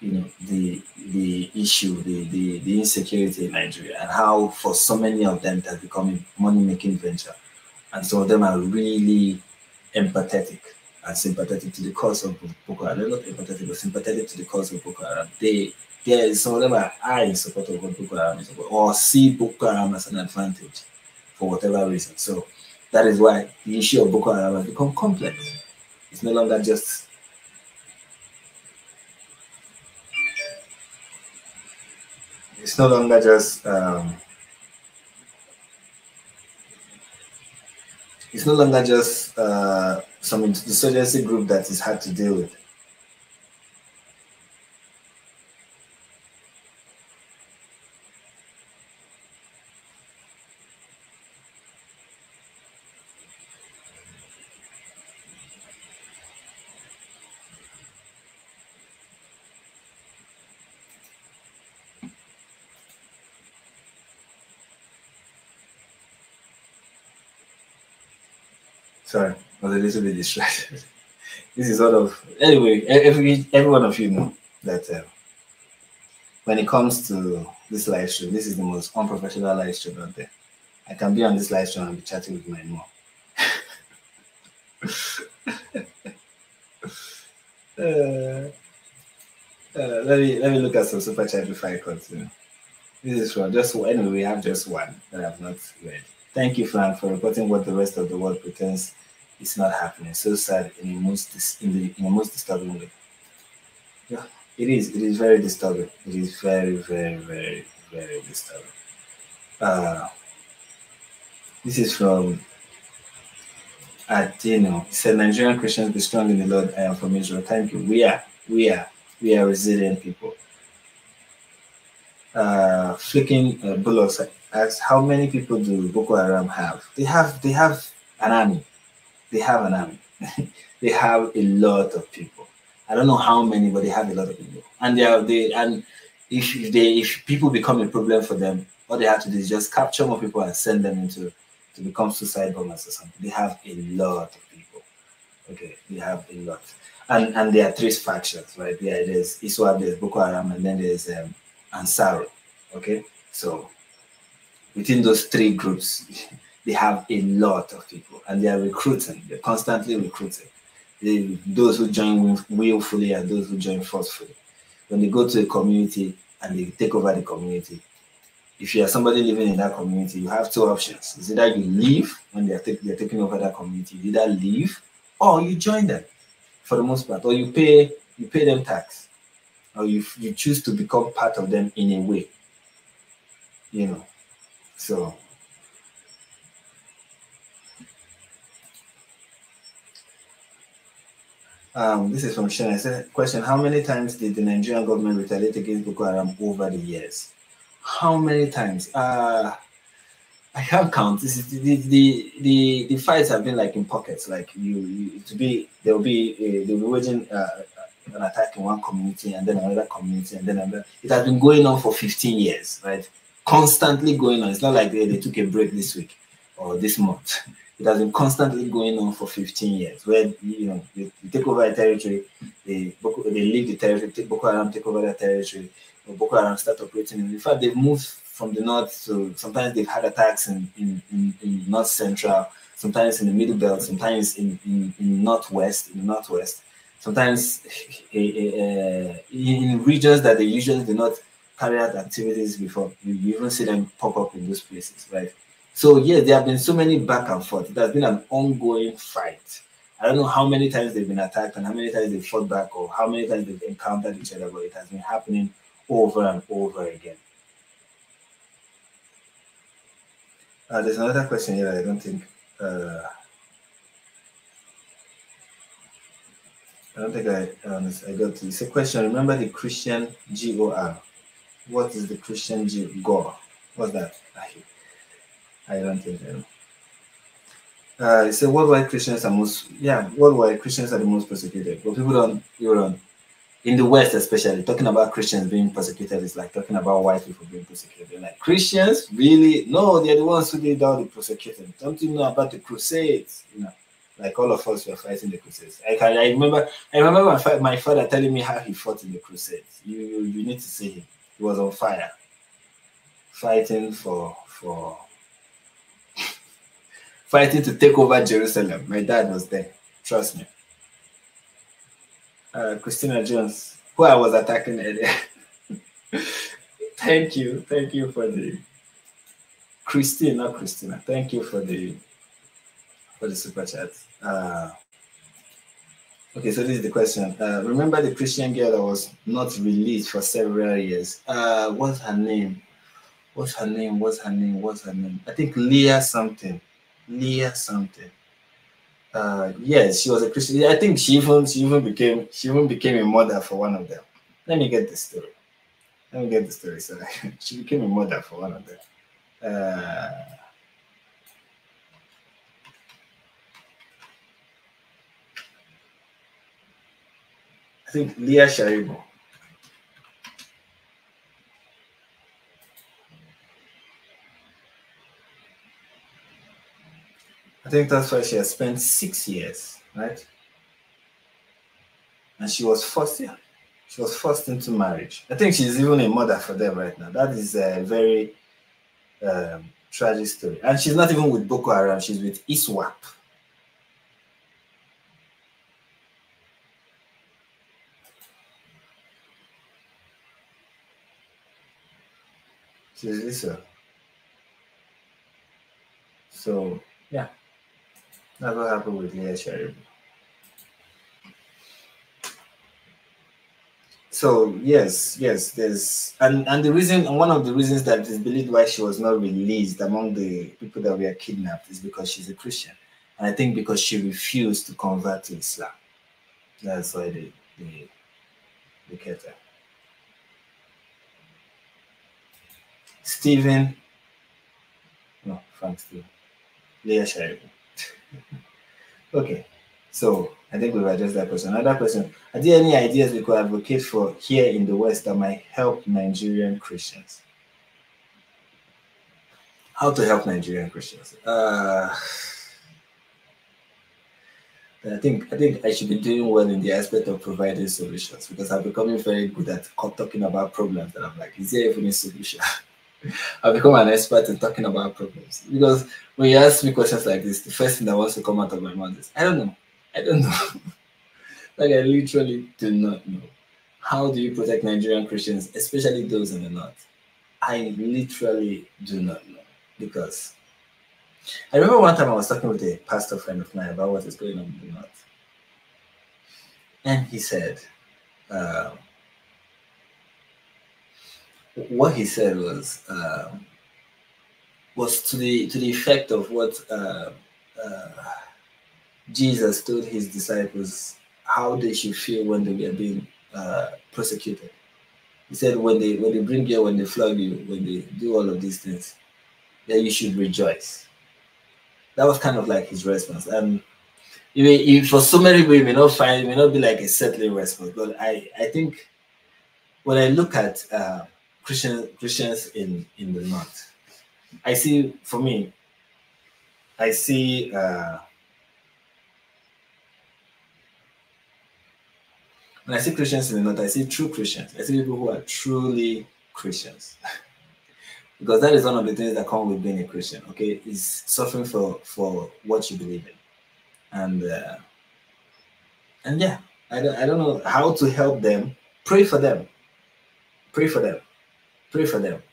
the issue, the insecurity in Nigeria, and how for so many of them it has become a money-making venture, and some of them are really empathetic and sympathetic to the cause of Boko Haram. They're not empathetic, but sympathetic to the cause of Boko Haram. Some of them are in support of what Boko Haram is about, or see Boko Haram as an advantage for whatever reason. So that is why the issue of Boko Haram has become complex. It's no longer just it's no longer just some insurgency group that is hard to deal with. Sorry, I was a little bit distracted. This is sort of, anyway, every one of you know that when it comes to this live stream, this is the most unprofessional live stream out there. I can be on this live stream and be chatting with my mom. Let me look at some super chat before I continue. This is from anyway, we have just one that I have not read. Thank you, Frank, for reporting what the rest of the world pretends is not happening. So sad in the most disturbing way. Yeah, it is. It is very disturbing. It is very, very, very, very disturbing. This is from Adino. He said, Nigerian Christians, be strong in the Lord. I am from Israel. Thank you. We are resilient people. Flicking bullocks asks, how many people do Boko Haram have? They have an army. They have an army. They have a lot of people. I don't know how many, but they have a lot of people. And if people become a problem for them, all they have to do is just capture more people and send them to become suicide bombers or something. They have a lot of people. Okay, they have a lot. And there are three factions, right? Yeah, there's ISWAP, there's Boko Haram, and then there's Ansaro. Okay, so within those three groups, they have a lot of people, and they are recruiting. They're constantly recruiting. Those who join willfully and those who join forcefully. When they go to a community and they take over the community, if you are somebody living in that community, you have two options. It's either you leave when they're taking over that community, you either leave or you join them for the most part, or you pay them tax, or you choose to become part of them in a way, So this is from Shannon. I said, question, how many times did the Nigerian government retaliate against Boko Haram over the years? How many times? I can't count. This is the fights have been like in pockets. Like they'll be waging an attack in one community and then another community and then another. It has been going on for 15 years, right? Constantly going on. It's not like they took a break this week or this month. It has been constantly going on for 15 years. Where you take over a territory, they leave the territory, Boko Haram take over that territory. Boko Haram start operating. In fact, they've moved from the north, so sometimes they've had attacks in north central, sometimes in the middle belt, sometimes in northwest, sometimes in regions that they usually do not carry out activities before. You even see them pop up in those places, right? So yeah, there have been so many back and forth. It has been an ongoing fight. I don't know how many times they've been attacked and how many times they've fought back or how many times they've encountered each other, but it has been happening over and over again. There's another question here. I don't think I got to. It's a question. Remember the Christian GOR. What is the Christian Jew? Gore. What's that? I don't think I know. So worldwide Christians are worldwide Christians are the most persecuted, but people don't. In the West, especially, talking about Christians being persecuted is like talking about white people being persecuted. Like, Christians, really? No, they're the ones who did all the persecuting. Don't you know about the Crusades? You know, like all of us were fighting the Crusades. I remember my father telling me how he fought in the Crusades. You need to see him. He was on fire, fighting fighting to take over Jerusalem. My dad was there. Trust me. Christina Jones, who I was attacking earlier. Thank you for the Christine, not Christina. Thank you for the super chat. Okay, so this is the question. Remember the Christian girl that was not released for several years? What's her name? I think Leah something. Yes, she was a Christian. I think she even became a mother for one of them. Let me get the story. So she became a mother for one of them. I think Leah Sharibu. I think that's why she has spent 6 years, right? And she was forced into marriage. I think she's even a mother for them right now. That is a very tragic story. And she's not even with Boko Haram, she's with ISWAP. She's Lisa. So, yeah. That's what happened with Leah Sharibu. So yes, there's and the reason, one of the reasons that it is believed why she was not released among the people that were kidnapped is because she's a Christian, and I think because she refused to convert to Islam. That's why they kept her. Stephen, no, Frank Stephen, Leah Sharibu. Okay, so I think we've addressed that question. Another question: are there any ideas we could advocate for here in the West that might help Nigerian Christians? How to help Nigerian Christians? I think I should be doing well in the aspect of providing solutions, because I'm becoming very good at talking about problems that I'm like, is there even a solution? I've become an expert in talking about problems, because when you ask me questions like this, the first thing that wants to come out of my mouth is, I don't know. Like, I literally do not know. How do you protect Nigerian Christians, especially those in the North? I literally do not know, because I remember one time I was talking with a pastor friend of mine about what is going on in the North. And he said, what he said was to the effect of what Jesus told his disciples how they should feel when they were being persecuted. He said, when they bring you, when they flog you, when they do all of these things, then you should rejoice. That was kind of like his response. And for so many people, it may not be like a settling response. But I think when I look at Christians in the North, I see when I see Christians in the North, I see true Christians. I see people who are truly Christians. Because that is one of the things that come with being a Christian, okay? Is suffering for what you believe in. And yeah, I don't know how to help them. Pray for them,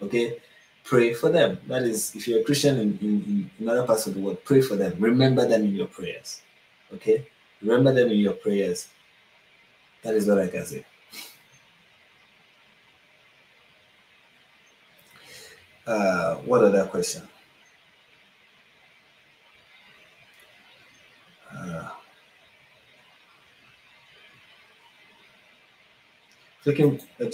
okay? Pray for them. That is, if you're a Christian in other parts of the world, pray for them. Remember them in your prayers, okay? Remember them in your prayers. That is what I can say. What other question? Flicking, you're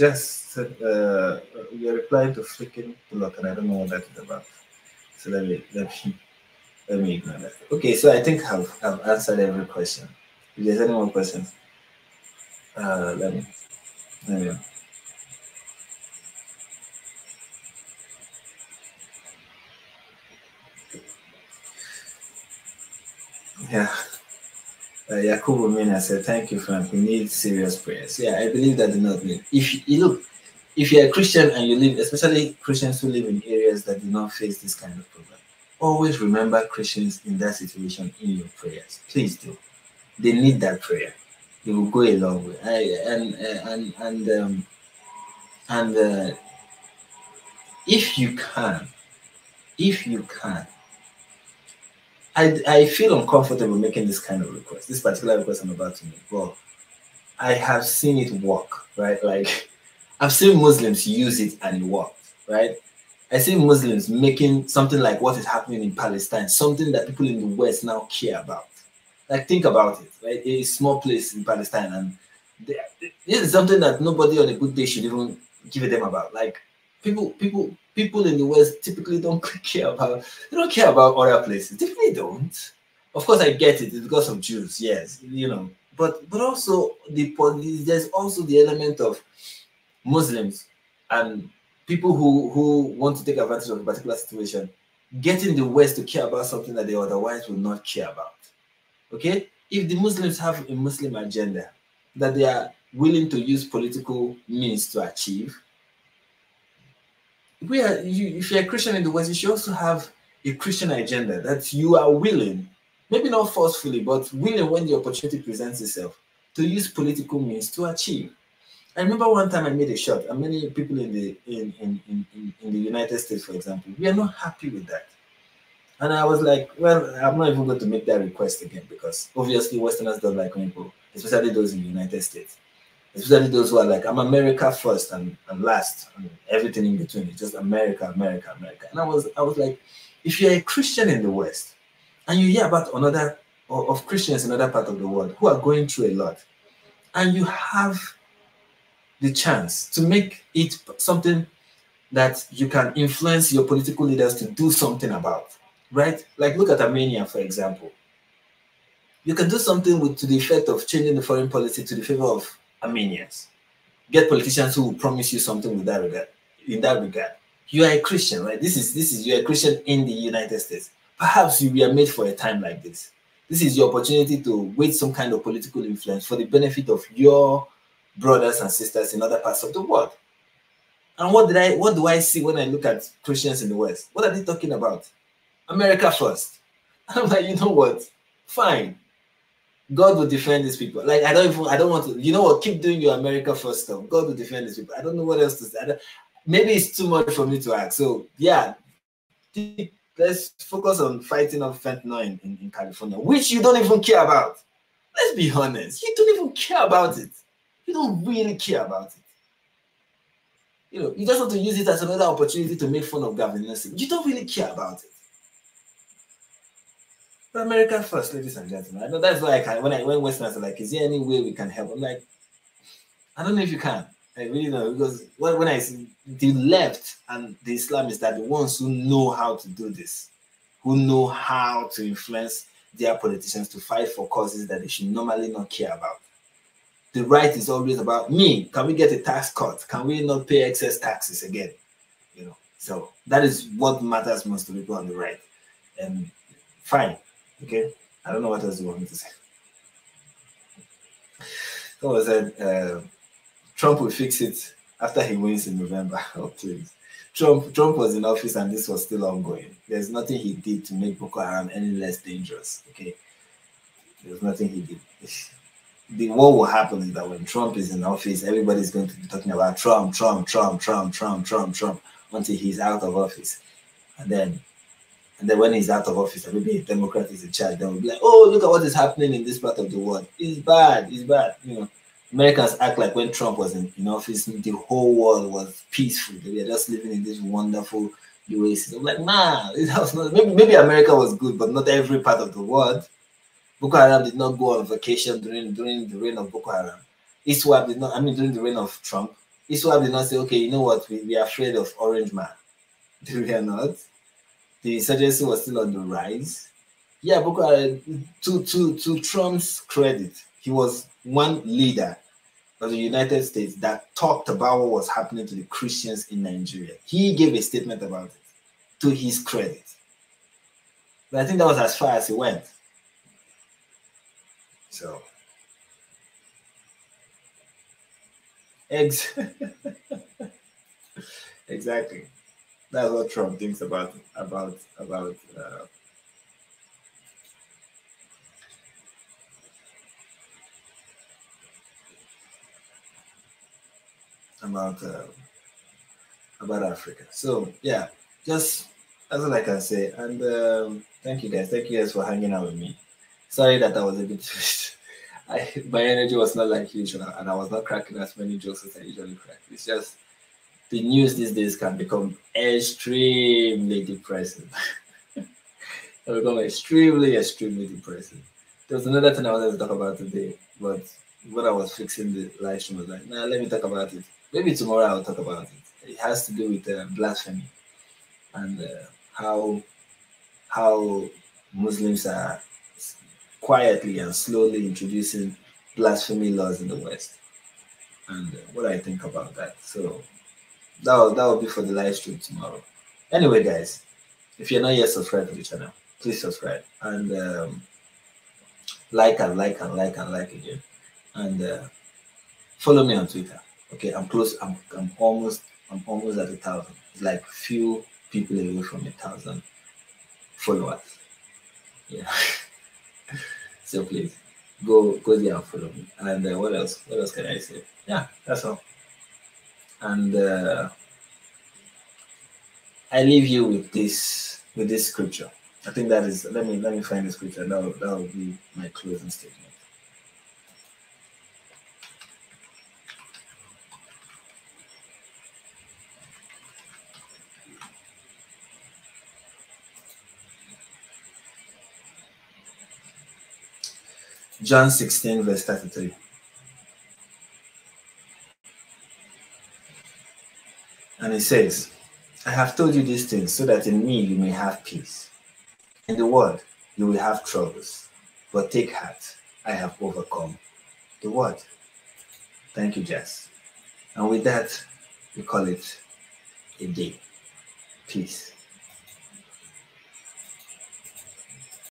replying to flicking block, and I don't know what that is about. So let me ignore that. Okay, so I think I've answered every question. If there's any more questions, let me. Yeah. Yakubu Mina said, "Thank you, Frank. We need serious prayers." Yeah, I believe that do not need. If you look, if you're a Christian and you live, especially Christians who live in areas that do not face this kind of problem, always remember Christians in that situation in your prayers. Please do. They need that prayer. It will go a long way. If you can, I feel uncomfortable making this kind of request, this particular request I'm about to make. But I have seen it work, right? Like, I've seen Muslims use it and it worked, right? I see Muslims making something like what is happening in Palestine, something that people in the West now care about. Like, think about it, right? A small place in Palestine, and this is something that nobody on a good day should even give a damn about. Like, people in the West typically don't care about. They don't care about other places. They really don't. Of course, I get it. It's because of Jews, yes, you know. But also there's also the element of Muslims and people who want to take advantage of a particular situation, getting the West to care about something that they otherwise would not care about. Okay, if the Muslims have a Muslim agenda that they are willing to use political means to achieve, if you're a Christian in the West, you should also have a Christian agenda that you are willing, maybe not forcefully, but willing when the opportunity presents itself, to use political means to achieve. I remember one time I made a shot, and many people in the United States, for example, we are not happy with that. And I was like, well, I'm not even going to make that request again, because obviously Westerners don't like people, especially those in the United States. Especially those who are like, I'm America first and last, and everything in between. It's just America, America, America. And I was like, if you're a Christian in the West and you hear about of Christians in other parts of the world who are going through a lot, and you have the chance to make it something that you can influence your political leaders to do something about, right? Like, look at Armenia, for example. You can do something to the effect of changing the foreign policy to the favor of Armenians. Get politicians who will promise you something in that regard. You are a Christian, right? You're a Christian in the United States. Perhaps you were made for a time like this. This is your opportunity to wage some kind of political influence for the benefit of your brothers and sisters in other parts of the world. And what do I see when I look at Christians in the West? What are they talking about? America first. I'm like, you know what? Fine. God will defend these people. Like, I don't want to, you know what? Keep doing your America first stuff. God will defend these people. I don't know what else to say. Maybe it's too much for me to ask. So yeah, let's focus on fighting off fentanyl in California, which you don't even care about. Let's be honest. You don't even care about it. You don't really care about it. You know, you just want to use it as another opportunity to make fun of Gavin Newsom. You don't really care about it. But America first, ladies and gentlemen. I know that's why when Westerners are like, is there any way we can help? I'm like, I don't know if you can. I really don't, because when I see the left and the Islamists are the ones who know how to do this, who know how to influence their politicians to fight for causes that they should normally not care about. The right is always about me. Can we get a tax cut? Can we not pay excess taxes again? You know, so that is what matters most to people on the right. And fine, okay. I don't know what else you want me to say. So was that Trump will fix it after he wins in November. Oh, please. Trump was in office and this was still ongoing. There's nothing he did to make Boko Haram any less dangerous. Okay, there's nothing he did. What will happen is that when Trump is in office, everybody's going to be talking about Trump until he's out of office. And then when he's out of office, and maybe a Democrat is in charge, then we'll be like, oh, look at what is happening in this part of the world. It's bad. You know, Americans act like when Trump was in office, the whole world was peaceful. They were just living in this wonderful oasis. I'm like, nah, it was not. Maybe America was good, but not every part of the world. Boko Haram did not go on vacation during the reign of Boko Haram. ISWAP did not, I mean, during the reign of Trump, ISWAP did not say, okay, you know what, we are afraid of Orange Man. We are not. The insurgency was still on the rise. Yeah, Boko Haram, to Trump's credit, he was one leader of the United States that talked about what was happening to the Christians in Nigeria. He gave a statement about it, to his credit. But I think that was as far as he went. So, exactly. That's what Trump thinks about Africa. So yeah, just that's all I can say. And thank you guys for hanging out with me. Sorry that I was a bit my energy was not like usual, and I was not cracking as many jokes as I usually crack. It's just the news these days can become extremely depressing. It become extremely depressing. There was another thing I wanted to talk about today, but when I was fixing the live stream, I was like, nah, let me talk about it. Maybe tomorrow I'll talk about it. It has to do with blasphemy and how Muslims are quietly and slowly introducing blasphemy laws in the West, and what I think about that. So that will be for the live stream tomorrow. Anyway, guys, if you're not yet subscribed to the channel, please subscribe and like again, and follow me on Twitter. Okay, I'm close. I'm almost at 1,000. It's like few people away from 1,000 followers. Yeah. So please go there and follow me. And what else? What else can I say? Yeah, that's all. And I leave you with this scripture. I think that is. Let me find the scripture. That will be my closing statement. John 16, verse 33. And it says, I have told you these things so that in me you may have peace. In the world you will have troubles, but take heart, I have overcome the world. Thank you, Jess. And with that, we call it a day. Peace.